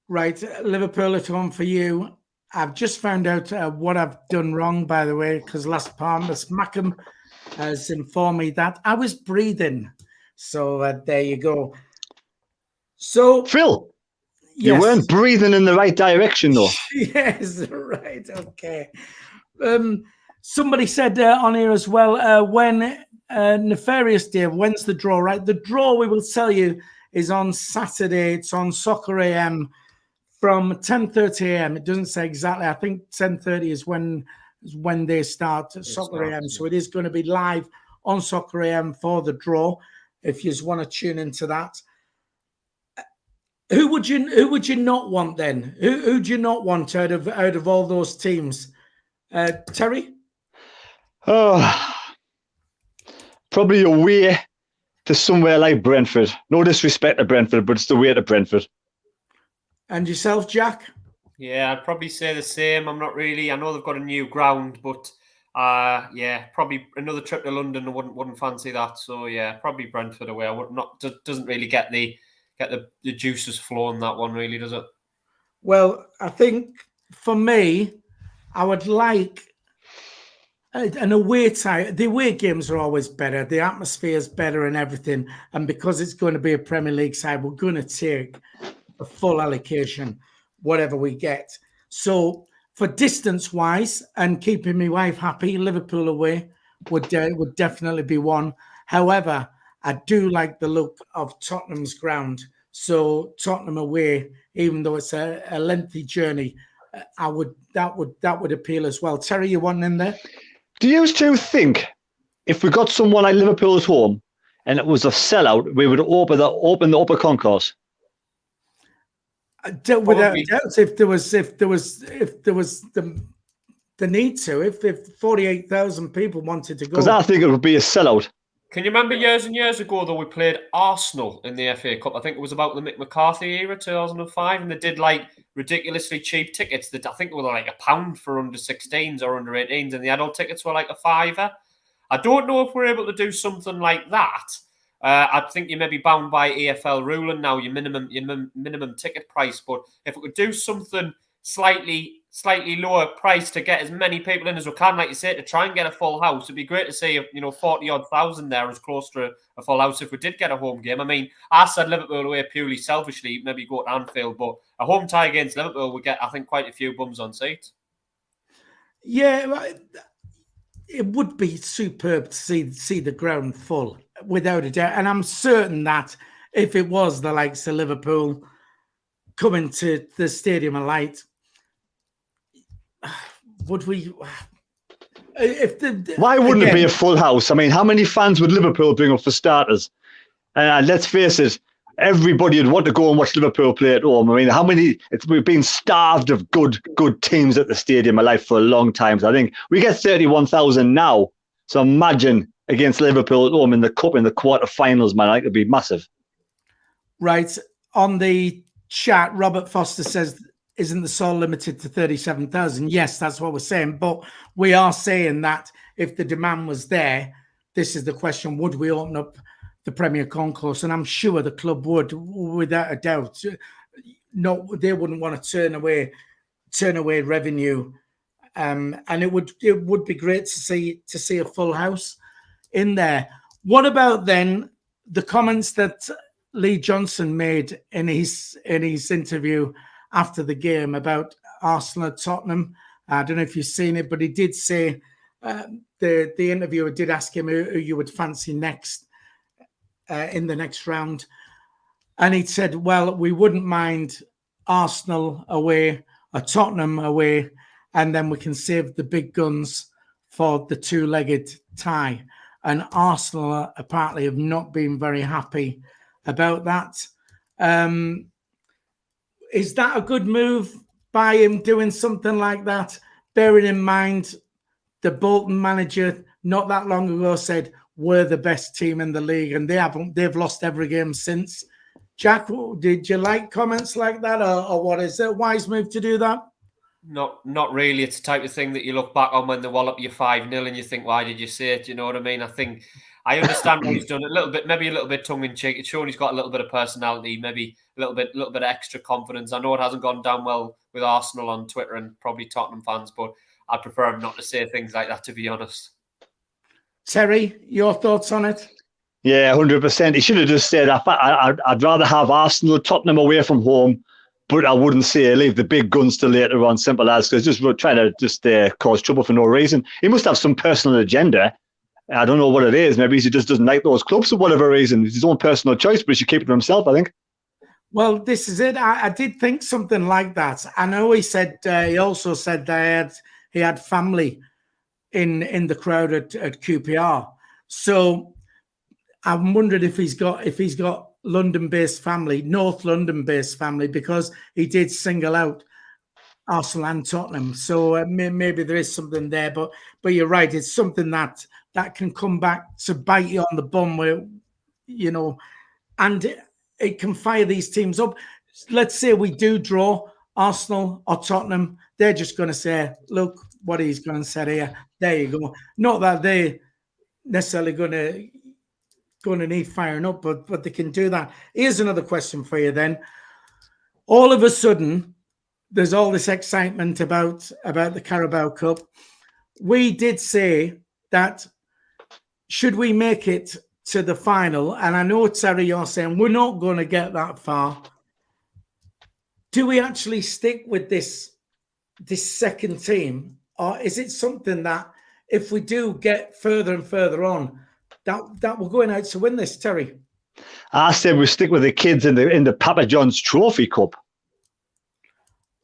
Right, Liverpool at home for you. I've just found out what I've done wrong, by the way, because last part, Miss Mackham has informed me that I was breathing. So there you go. So Phil, yes. You weren't breathing in the right direction, though. Yes, right. Okay. Somebody said on here as well, when Nefarious Day, when's the draw, right? The draw, we will tell you, is on Saturday. It's on Soccer AM from 10:30 a.m. It doesn't say exactly. I think 10:30 is when they start Soccer AM. So it is going to be live on Soccer AM for the draw, if you just want to tune into that. Who would you not want then? Who do you not want out of all those teams? Terry? Oh, probably away to somewhere like Brentford. No disrespect to Brentford, but it's the way to Brentford. And yourself, Jack? Yeah, I'd probably say the same. I'm not really. I know they've got a new ground, but yeah, probably another trip to London. I wouldn't fancy that. So yeah, probably Brentford away. I would not. Doesn't really get the juices flowing, that one, really, does it? Well, I think for me, I would like an away tie. The away games are always better. The atmosphere is better and everything. And because it's going to be a Premier League side, we're going to take a full allocation, whatever we get. So for distance-wise and keeping my wife happy, Liverpool away would definitely be one. However, I do like the look of Tottenham's ground. So Tottenham away, even though it's a lengthy journey, that would appeal as well. Terry, you want in there? Do you two think if we got someone like Liverpool at home and it was a sellout, we would open the upper concourse? Without doubt, if there was the need to, if 48,000 people wanted to go, because I think it would be a sellout. Can you remember years and years ago, though, we played Arsenal in the FA Cup? I think it was about the Mick McCarthy era, 2005, and they did like ridiculously cheap tickets that I think were like £1 for under 16s or under 18s, and the adult tickets were like £5. I don't know if we're able to do something like that. I think you may be bound by EFL ruling now, your minimum ticket price. But if we could do something slightly lower price to get as many people in as we can, like you say, to try and get a full house, it'd be great to see 40-odd thousand there as close to a full house if we did get a home game. I mean, I said Liverpool away purely selfishly, maybe go to Anfield, but a home tie against Liverpool would get, I think, quite a few bums on seats. Yeah, it would be superb to see the ground full, without a doubt. And I'm certain that if it was the likes of Liverpool, coming to the Stadium of Light, would we? Why wouldn't it be a full house? I mean, how many fans would Liverpool bring up for starters? And let's face it, everybody would want to go and watch Liverpool play at home. I mean, we've been starved of good teams at the Stadium of Light for a long time. So I think we get 31,000 now. So imagine against Liverpool at home in the cup in the quarterfinals, man. I think it'd be massive. Right. On the chat, Robert Foster says, isn't the Sol limited to 37,000? Yes, that's what we're saying. But we are saying that if the demand was there, this is the question, would we open up the Premier Concourse? And I'm sure the club would, without a doubt. No, they wouldn't want to turn away revenue. And it would be great to see a full house in there. What about then the comments that Lee Johnson made in his interview after the game about Arsenal at Tottenham? I don't know if you've seen it, but he did say the interviewer did ask him who you would fancy next in the next round, and he said, "Well, we wouldn't mind Arsenal away or Tottenham away, and then we can save the big guns for the two-legged tie." And Arsenal apparently have not been very happy about that. Is that a good move by him doing something like that? Bearing in mind the Bolton manager not that long ago said we're the best team in the league, and they've lost every game since. Jack, did you like comments like that, or what? Is it a wise move to do that? Not really. It's the type of thing that you look back on when they wallop you 5-0 and you think, why did you say it? You know what I mean? I understand what he's done. Maybe a little bit tongue in cheek. It's shown he's got a little bit of personality, maybe a little bit of extra confidence. I know it hasn't gone down well with Arsenal on Twitter and probably Tottenham fans, but I prefer him not to say things like that, to be honest. Terry, your thoughts on it? Yeah, 100%. He should have just said, I'd rather have Arsenal, Tottenham away from home, but I wouldn't say leave the big guns till later on, simple as, because just trying to cause trouble for no reason. He must have some personal agenda. I don't know what it is. Maybe he just doesn't like those clubs for whatever reason. It's his own personal choice, but he should keep it to himself, I think. Well, this is it. I did think something like that. I know he also said that he had family in the crowd at QPR. So I'm wondering if he's got London-based family, North London-based family, because he did single out Arsenal and Tottenham. So maybe there is something there. But you're right. It's something that can come back to bite you on the bum, where, you know, and it can fire these teams up. Let's say we do draw Arsenal or Tottenham. They're just going to say, look what he's going to say here. There you go. Not that they're necessarily going to need firing up, but they can do that. Here's another question for you then. All of a sudden, there's all this excitement about the Carabao Cup. We did say that should we make it to the final, and I know, Terry, you're saying we're not going to get that far. Do we actually stick with this second team, or is it something that if we do get further and further on, that we're going out to win this, Terry? I said we stick with the kids in the Papa John's Trophy Cup.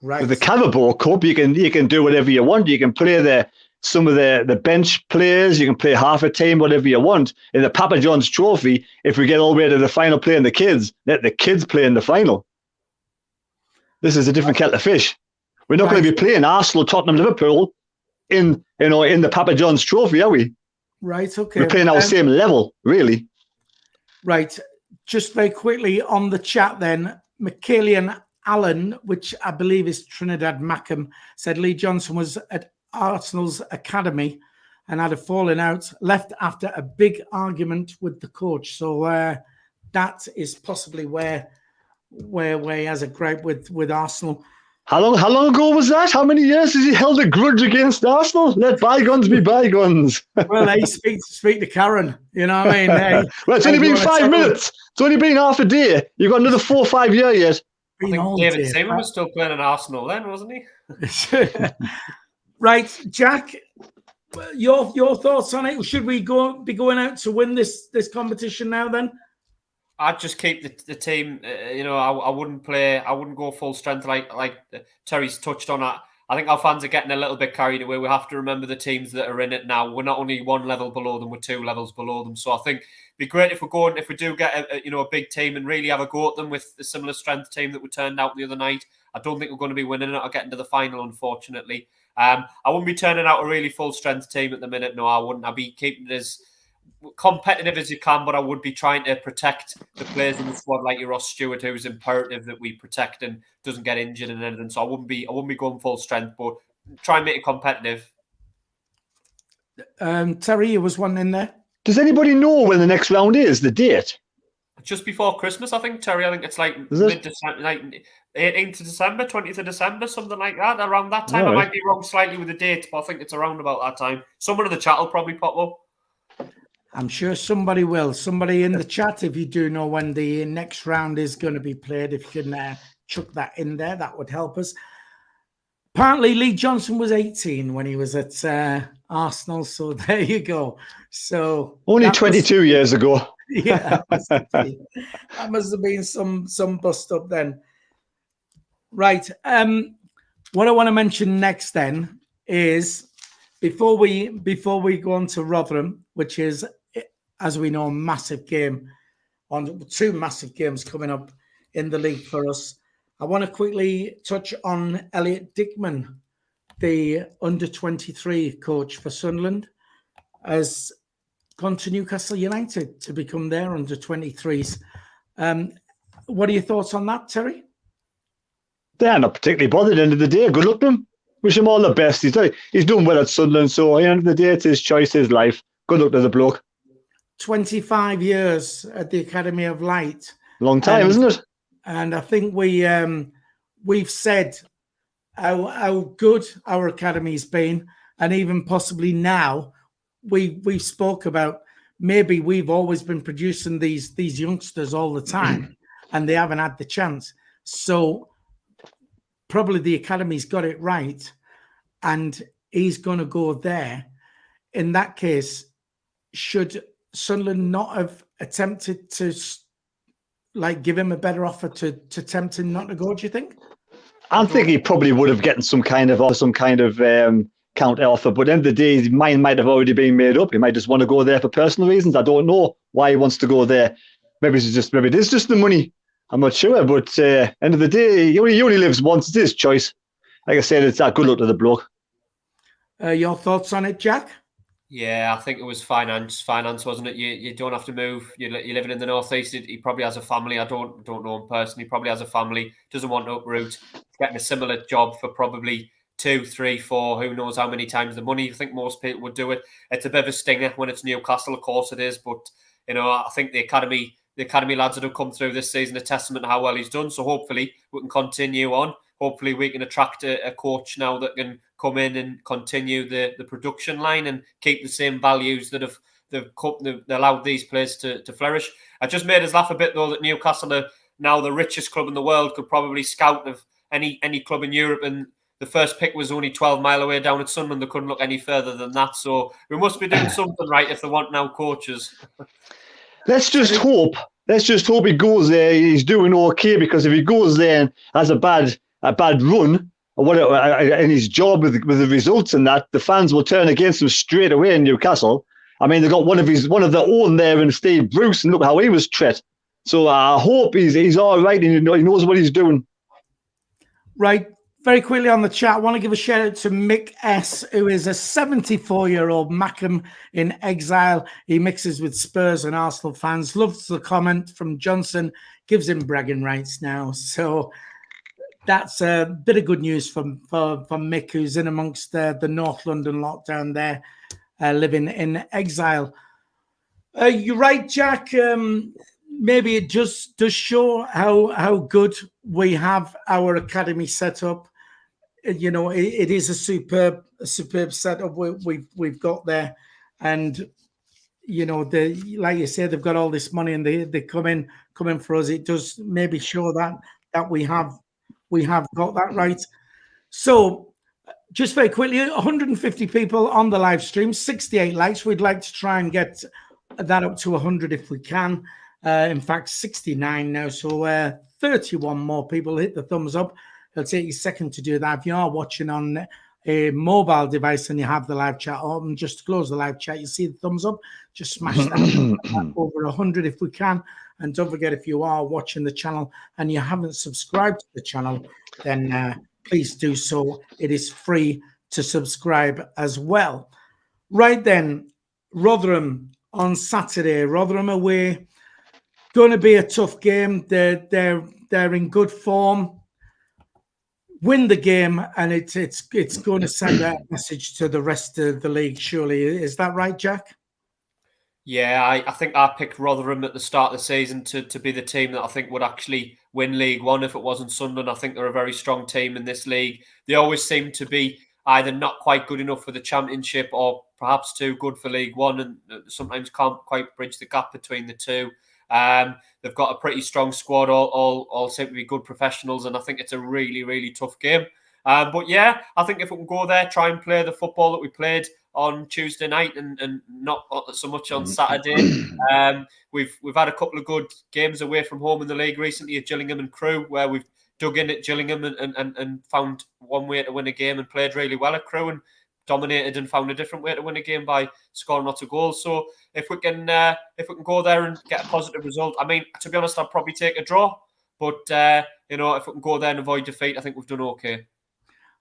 Right. With the Carabao Cup, you can do whatever you want. You can play some of the bench players. You can play half a team, whatever you want. In the Papa John's Trophy, if we get all the way to the final playing the kids, let the kids play in the final. This is a different kettle of fish. We're not going to be playing Arsenal, Tottenham, Liverpool in the Papa John's Trophy, are we? Right, okay. We're playing our same level, really. Right. Just very quickly on the chat then, McKillian Allen, which I believe is Trinidad Mackham, said Lee Johnson was at Arsenal's academy and had a falling out, left after a big argument with the coach. So that is possibly where he has a gripe with Arsenal. How long ago was that? How many years has he held a grudge against Arsenal? Let bygones be bygones. Well, he speak to Karen, you know what I mean? Well, it's only been 5 minutes. It's only been half a day. You've got another 4 or 5 years. I think David Seaman was still playing in Arsenal then, wasn't he? Right, Jack, your thoughts on it? Should we be going out to win this competition now then? I'd just keep the team. I wouldn't play. I wouldn't go full strength like Terry's touched on. I think our fans are getting a little bit carried away. We have to remember the teams that are in it now. We're not only one level below them; we're 2 levels below them. So I think it'd be great if we do get a big team and really have a go at them with a similar strength team that we turned out the other night. I don't think we're going to be winning it or getting to the final, unfortunately. I wouldn't be turning out a really full strength team at the minute. No, I wouldn't. I'd be keeping it as competitive as you can, but I would be trying to protect the players in the squad like your Ross Stewart, who's imperative that we protect and doesn't get injured and anything. So I wouldn't be going full strength, but try and make it competitive. Terry, there was one in there. Does anybody know when the next round is? The date? Just before Christmas, I think, Terry. I think it's like mid-December, like 18th of December, 20th of December, something like that. Around that time, I might be wrong slightly with the date, but I think it's around about that time. Someone in the chat will probably pop up. I'm sure somebody will. Somebody in the chat, if you do know when the next round is going to be played, if you can chuck that in there, that would help us. Apparently, Lee Johnson was 18 when he was at Arsenal, so there you go. So only 22 years ago. Yeah, that must have been some bust up then. Right. What I want to mention next then is before we go on to Rotherham, which is, as we know, a massive game, on 2 massive games coming up in the league for us. I want to quickly touch on Elliot Dickman, the under-23 coach for Sunderland, has gone to Newcastle United to become their under-23s. What are your thoughts on that, Terry? They're not particularly bothered at the end of the day. Good luck to him. Wish him all the best. He's doing well at Sunderland, so at the end of the day, it's his choice, his life. Good luck to the bloke. 25 years at the Academy of Light. Long time, isn't it? And I think we've said how good our academy's been, and even possibly now we spoke about maybe we've always been producing these youngsters all the time, and they haven't had the chance. So probably the academy's got it right, and he's going to go there. In that case, should Sunderland not have attempted to give him a better offer to tempt him not to go, do you think? I think he probably would have gotten some kind of counter offer, but at the end of the day, his mind might have already been made up. He might just want to go there for personal reasons. I don't know why he wants to go there. Maybe it is just the money. I'm not sure, but end of the day, he only lives once. It's his choice. Like I said, it's that good luck to the bloke. Your thoughts on it, Jack? Yeah, I think it was finance, wasn't it? You don't have to move. You're living in the northeast. He probably has a family. I don't know him personally. He probably has a family. Doesn't want to uproot. Getting a similar job for probably 2, 3, 4. Who knows how many times the money? I think most people would do it. It's a bit of a stinger when it's Newcastle, of course it is. But I think the academy lads that have come through this season are a testament to how well he's done. So hopefully we can continue on. Hopefully we can attract a coach now that can come in and continue the production line and keep the same values that have allowed these players to flourish. I just made us laugh a bit, though, that Newcastle are now the richest club in the world, could probably scout of any club in Europe, and the first pick was only 12 mile away down at Sunderland. They couldn't look any further than that. So we must be doing something right if they want now coaches. Let's just hope he goes there. He's doing okay, because if he goes there and has a bad run or whatever in his job with the results and that, the fans will turn against him straight away in Newcastle. I mean, they got one of their own there in Steve Bruce, and look how he was treated. So I hope he's all right and he knows what he's doing. Right. Very quickly on the chat, I want to give a shout out to Mick S, who is a 74-year-old Mackem in exile. He mixes with Spurs and Arsenal fans. Loves the comment from Johnson, gives him bragging rights now. So that's a bit of good news for Mick, who's in amongst the North London lockdown there, living in exile. You're right, Jack. Maybe it just does show how good we have our academy set up. It is a superb setup we've got there, and like you say, they've got all this money and they come in for us. It does maybe show that we have got that right. So just very quickly, 150 people on the live stream, 68 likes. We'd like to try and get that up to 100 if we can. In fact, 69 now. So 31 more people hit the thumbs up. It'll take you a second to do that. If you are watching on a mobile device and you have the live chat open, just close the live chat. You see the thumbs up, just smash that over 100 if we can. And don't forget, if you are watching the channel and you haven't subscribed to the channel, then please do so. It is free to subscribe as well. Right then, Rotherham on Saturday. Rotherham away. Going to be a tough game. They're in good form. Win the game, and it's going to send a message to the rest of the league, surely. Is that right, Jack? Yeah, I think I picked Rotherham at the start of the season to be the team that I think would actually win League One if it wasn't Sunderland. I think they're a very strong team in this league. They always seem to be either not quite good enough for the Championship or perhaps too good for League One, and sometimes can't quite bridge the gap between the two. They've got a pretty strong squad, all seem to be good professionals, and I think it's a really, really tough game. But yeah, I think if we can go there, try and play the football that we played on Tuesday night and not so much on Saturday. We've had a couple of good games away from home in the league recently at Gillingham and Crewe, where we've dug in at Gillingham and found one way to win a game and played really well at Crewe and dominated and found a different way to win a game by scoring lots of goals. So if we can go there and get a positive result, I mean, to be honest, I'd probably take a draw. But if we can go there and avoid defeat, I think we've done okay.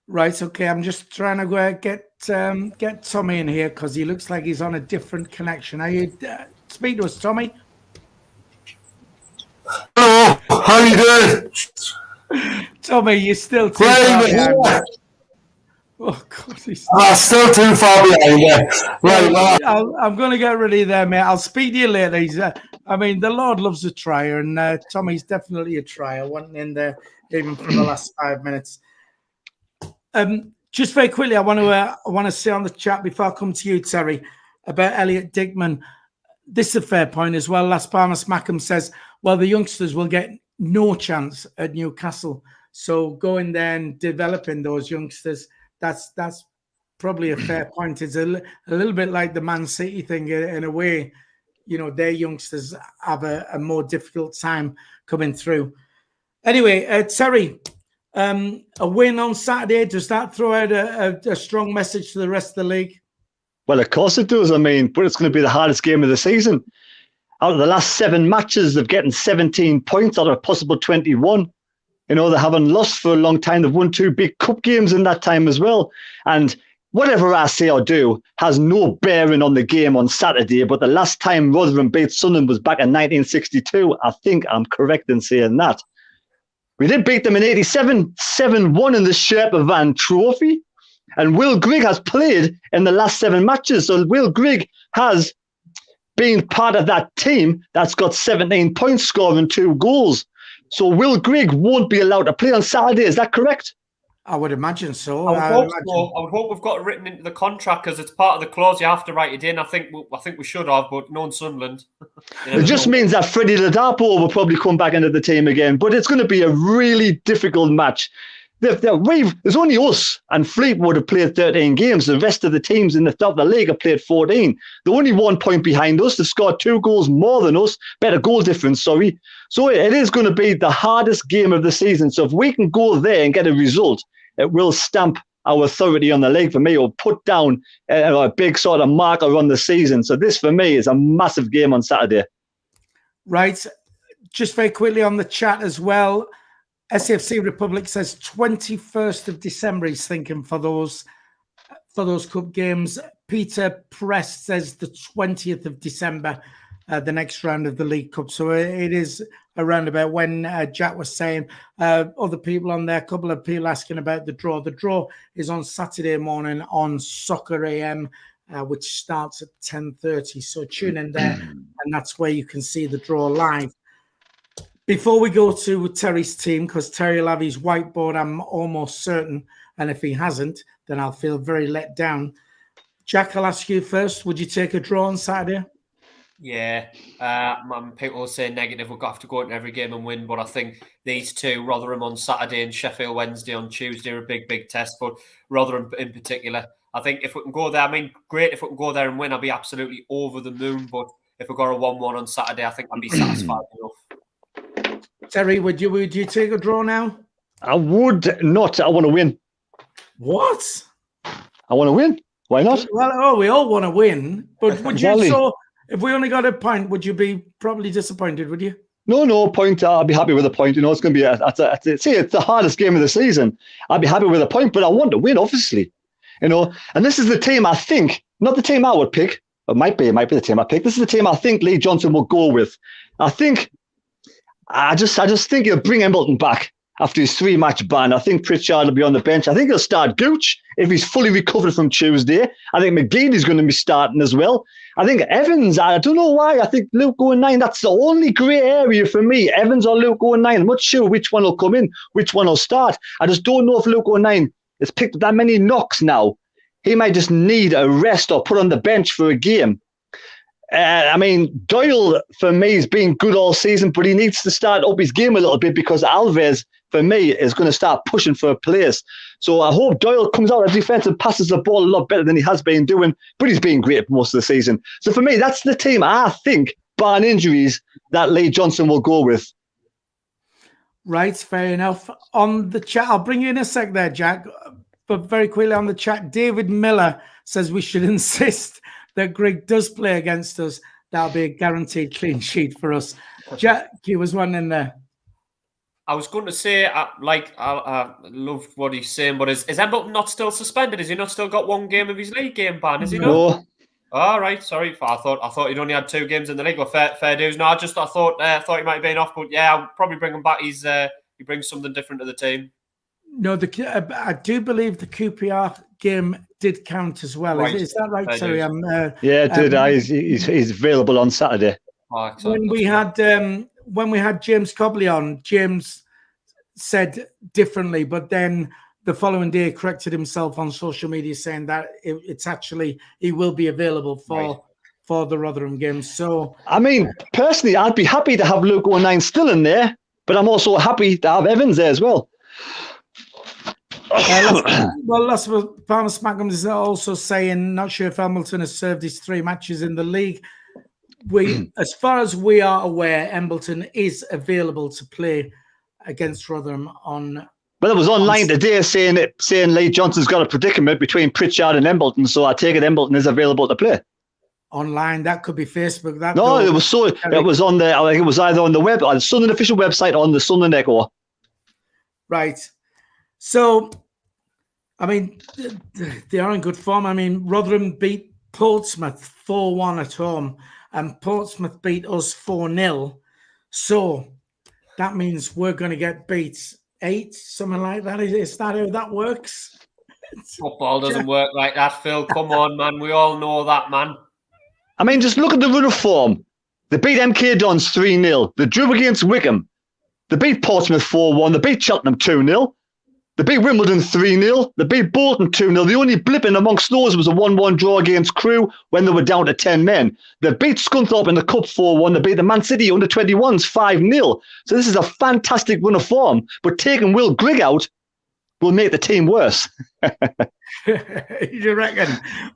Right, okay. I'm just trying to get Tommy in here because he looks like he's on a different connection. Are you speak to us, Tommy? Hello, how you doing? Tommy, you're still too far behind. Oh God, still too far behind. Right, I'm going to get rid of you there, mate. I'll speak to you later. I mean, the Lord loves a trier, and Tommy's definitely a trier. Wasn't in there even for the last 5 minutes. Just very quickly, I want to say on the chat before I come to you, Terry, about Elliot Dickman. This is a fair point as well. Las Palmas Mackham says, well, the youngsters will get no chance at Newcastle. So going there and developing those youngsters, that's probably a fair point. It's a little bit like the Man City thing in a way. Their youngsters have a more difficult time coming through. Anyway, Terry, a win on Saturday, does that throw out a strong message to the rest of the league? Well, of course it does. I mean, but it's going to be the hardest game of the season. Out of the last 7 matches, they've gotten 17 points out of a possible 21. They haven't lost for a long time. They've won 2 big cup games in that time as well. And whatever I say or do has no bearing on the game on Saturday. But the last time Rotherham beat Sunderland was back in 1962. I think I'm correct in saying that. We did beat them in 87, 7-1 in the Sherpa Van Trophy. And Will Grigg has played in the last 7 matches. So Will Grigg has been part of that team that's got 17 points, scoring 2 goals. So Will Grigg won't be allowed to play on Saturday. Is that correct? I would imagine so. I would hope we've got it written into the contract because it's part of the clause. You have to write it in. I think we should have, but no Sunderland. It just means that Freddie Ladapo will probably come back into the team again. But it's going to be a really difficult match. There's only us and Fleetwood have played 13 games. The rest of the teams in the top of the league have played 14. They're only 1 point behind us. They've scored 2 goals more than us. Better goal difference, sorry. So it is going to be the hardest game of the season. So if we can go there and get a result, it will stamp our authority on the league for me, or put down a big sort of marker on the season. So this for me is a massive game on Saturday. Right. Just very quickly on the chat as well. SAFC Republic says 21st of December he's thinking for those cup games. Peter Press says the 20th of December, the next round of the League Cup. So it is around about when Jack was saying. Other people on there, a couple of people asking about the draw. The draw is on Saturday morning on Soccer AM, which starts at 10:30. So tune in there, and that's where you can see the draw live. Before we go to Terry's team, because Terry will have his whiteboard, I'm almost certain. And if he hasn't, then I'll feel very let down. Jack, I'll ask you first. Would you take a draw on Saturday? Yeah. People say negative. We'll have to go into every game and win. But I think these two, Rotherham on Saturday and Sheffield Wednesday on Tuesday, are a big, big test. But Rotherham in particular, I think if we can go there, I mean, great if we can go there and win, I'll be absolutely over the moon. But if we got a 1-1 on Saturday, I think I'd be satisfied enough. Terry, would you take a draw now? I would not. I want to win. What? I want to win. Why not? Well, we all want to win, but would you? Exactly. So, if we only got a point, would you be probably disappointed? Would you? No point. I'll be happy with a point. It's going to be it's the hardest game of the season. I'll be happy with a point, but I want to win, obviously. And this is the team I think, not the team I would pick. It might be the team I pick. This is the team I think Lee Johnson will go with. I just think he'll bring Embleton back after his 3-match ban. I think Pritchard will be on the bench. I think he'll start Gooch if he's fully recovered from Tuesday. I think McGeady is going to be starting as well. I think Evans, I don't know why. I think Luke going 9, that's the only grey area for me. Evans or Luke going 9. I'm not sure which one will come in, which one will start. I just don't know if Luke going 9 has picked up that many knocks now. He might just need a rest or put on the bench for a game. Doyle, for me, has been good all season, but he needs to start up his game a little bit because Alves, for me, is going to start pushing for a place. So I hope Doyle comes out of defence and passes the ball a lot better than he has been doing, but he's been great most of the season. So for me, that's the team I think, barring injuries, that Lee Johnson will go with. Right, fair enough. On the chat, I'll bring you in a sec there, Jack, but very quickly on the chat, David Miller says we should insist that Grigg does play against us. That'll be a guaranteed clean sheet for us. Jack, you was one in there. I was going to say, I love what he's saying, but is Embleton not still suspended? Has he not still got 1 game of his league game ban? Is he not? No. All right, sorry. I thought he'd only had 2 games in the league. Well, fair dues. No, I thought he might have been off, but yeah, I'll probably bring him back. He brings something different to the team. No, I do believe the QPR game did count as well. Right. Is that right? Sorry, yeah, it did. He's available on Saturday. When we had James Cobley on, James said differently, but then the following day corrected himself on social media saying that it's actually he will be available for the Rotherham game. So personally, I'd be happy to have Luke 09 still in there, but I'm also happy to have Evans there as well. That's what Palmer Smackham is also saying. Not sure if Embleton has served his 3 matches in the league. As far as we are aware, Embleton is available to play against Rotherham on. But it was online today saying Lee Johnson's got a predicament between Pritchard and Embleton, so I take it Embleton is available to play. Online, that could be Facebook. It was on the. I think it was either on the web, on the Sunderland official website, or on the Sunderland Echo. Right. So, they are in good form. Rotherham beat Portsmouth 4-1 at home, and Portsmouth beat us 4-0. So that means we're going to get beat 8, something like that. Is that how that works? Football doesn't work like that, Phil. Come on, man. We all know that, man. Just look at the run of form. They beat MK Dons 3-0. They drew against Wickham. They beat Portsmouth 4-1. They beat Cheltenham 2-0. They beat Wimbledon 3-0. They beat Bolton 2-0. The only blip in amongst those was a 1-1 draw against Crewe when they were down to 10 men. They beat Scunthorpe in the Cup 4-1. They beat the Man City under-21s 5-0. So this is a fantastic run of form. But taking Will Grigg out will make the team worse. You reckon?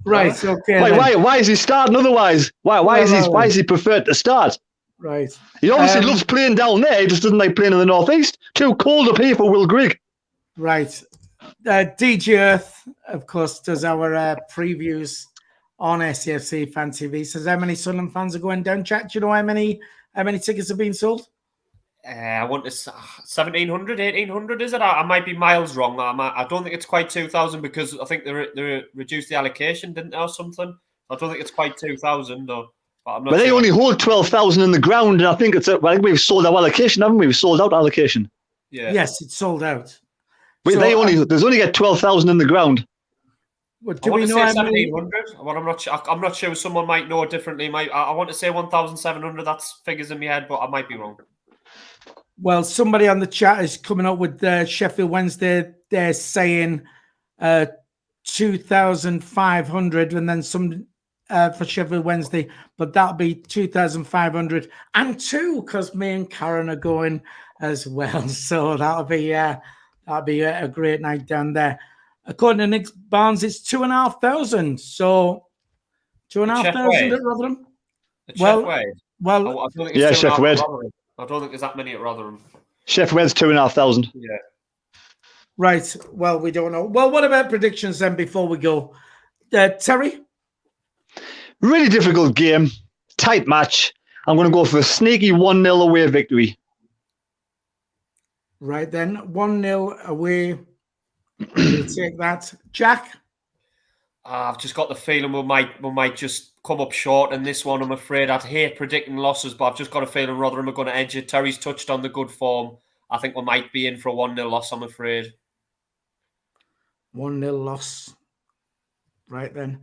Right, okay. Why is he starting otherwise? Why is he preferred to start? Right. He obviously loves playing down there. He just doesn't like playing in the northeast. Too cold up here for Will Grigg. Right. DJ Earth, of course, does our previews on SAFC Fan TV. Says how many Sunderland fans are going down. Chat, do you know how many tickets have been sold? I want to 1,700, 1,800, is it? I might be miles wrong. I don't think it's quite 2,000 because I think they reduced the allocation, didn't they, or something? I don't think it's quite 2,000. But they only hold 12,000 in the ground, and I think we've sold our allocation, haven't we? We've sold out allocation. Yeah. Yes, it's sold out. But there's only got 12,000 in the ground. Well, do we know 1,700? Well, I'm not sure. Someone might know it differently. I want to say 1,700. That's figures in my head, but I might be wrong. Well, somebody on the chat is coming up with Sheffield Wednesday. They're saying 2,500, and then some for Sheffield Wednesday, but that'll be 2,500 and 2 because me and Karen are going as well. So that'll be a great night down there. According to Nick Barnes, it's 2,500. So 2,500 at Rotherham. Chef Wade? Well, I don't think yeah, Chef Wade. I don't think there's that many at Rotherham. Chef Wade's 2,500. Yeah. Right. Well, we don't know. Well, what about predictions then before we go? Terry? Really difficult game. Tight match. I'm going to go for a sneaky 1-0 away victory. Right then. 1-0 away. We'll take that. Jack? I've just got the feeling we might just come up short in this one, I'm afraid. I'd hate predicting losses, but I've just got a feeling Rotherham are going to edge it. Terry's touched on the good form. I think we might be in for a 1-0 loss, I'm afraid. 1-0 loss. Right then.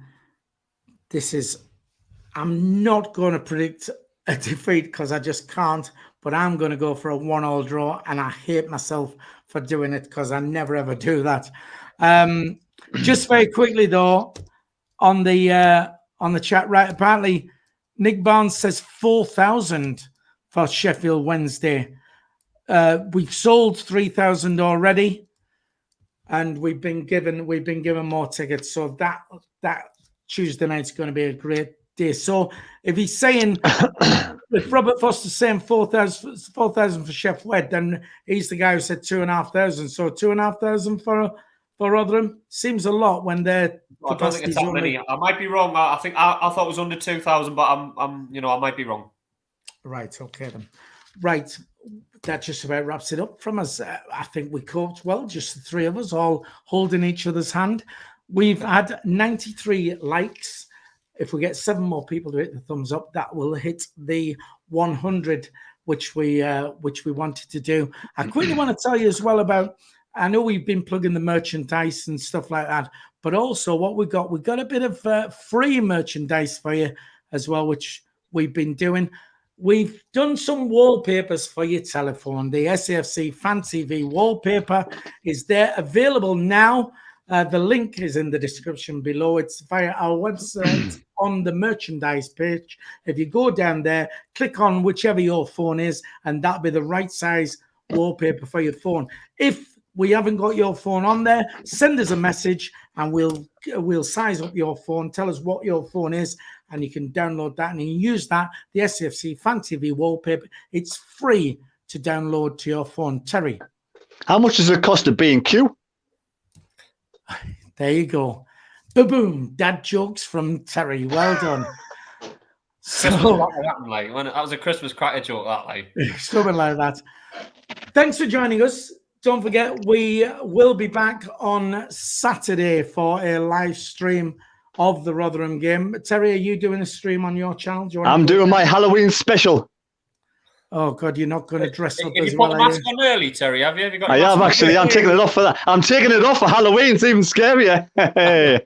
I'm not going to predict a defeat because I just can't, but I'm going to go for a 1-1 draw, and I hate myself for doing it because I never ever do that. Just very quickly though, on the chat, right? Apparently, Nick Barnes says 4,000 for Sheffield Wednesday. We've sold 3,000 already, and we've been given more tickets. So that Tuesday night's going to be a great day. So if he's saying, if Robert Foster's saying 4,000 for Chef Wed, then he's the guy who said 2,500. So 2,500 for Rotherham seems a lot when they're. I don't think it's that many. I might be wrong. I think I thought it was under 2,000, but I might be wrong. Right. Okay then. Right. That just about wraps it up from us. I think we coped well, just the three of us all holding each other's hand. We've had 93 likes. If we get 7 more people to hit the thumbs up, that will hit the 100, which we wanted to do. I quickly want to tell you as well about, I know we've been plugging the merchandise and stuff like that, but also what we got a bit of free merchandise for you as well, which we've been doing. We've done some wallpapers for your telephone. The SAFC Fan TV wallpaper is there, available now. The link is in the description below. It's via our website on the merchandise page. If you go down there, click on whichever your phone is, and that'll be the right size wallpaper for your phone. If we haven't got your phone on there, send us a message and we'll size up your phone, tell us what your phone is, and you can download that and you can use that, the SAFC Fan TV wallpaper. It's free to download to your phone. Terry? How much does it cost to B&Q? There you go. Boom! Dad jokes from Terry. Well done. So, that was a Christmas cracker joke, that like. Something like that. Thanks for joining us. Don't forget, we will be back on Saturday for a live stream of the Rotherham game. Terry, are you doing a stream on your channel? I'm doing my Halloween special. Oh God, you're not going to dress up as as well. You put the mask on early, Terry? Have you got? I have actually. I'm taking it off for that. I'm taking it off for Halloween. It's even scarier.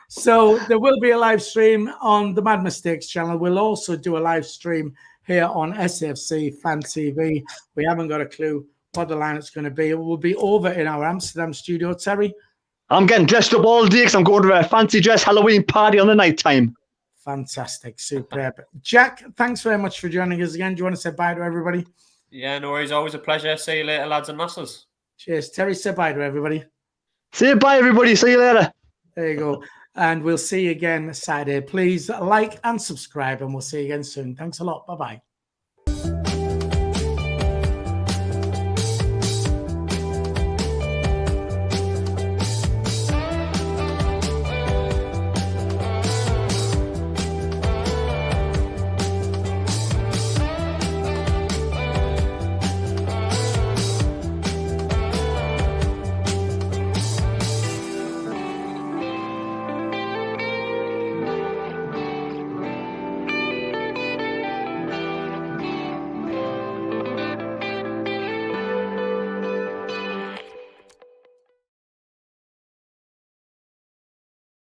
So there will be a live stream on the Mad Mistakes channel. We'll also do a live stream here on SAFC Fan TV. We haven't got a clue what the lineup's going to be. It will be over in our Amsterdam studio. Terry? I'm getting dressed up all day because I'm going to a fancy dress Halloween party on the night time. Fantastic. Superb. Jack, thanks very much for joining us again. Do you want to say bye to everybody? Yeah, no worries. Always a pleasure. See you later, lads and lasses. Cheers. Terry, say bye to everybody. Say bye, everybody. See you later. There you go. And we'll see you again Saturday. Please like and subscribe, and we'll see you again soon. Thanks a lot. Bye-bye.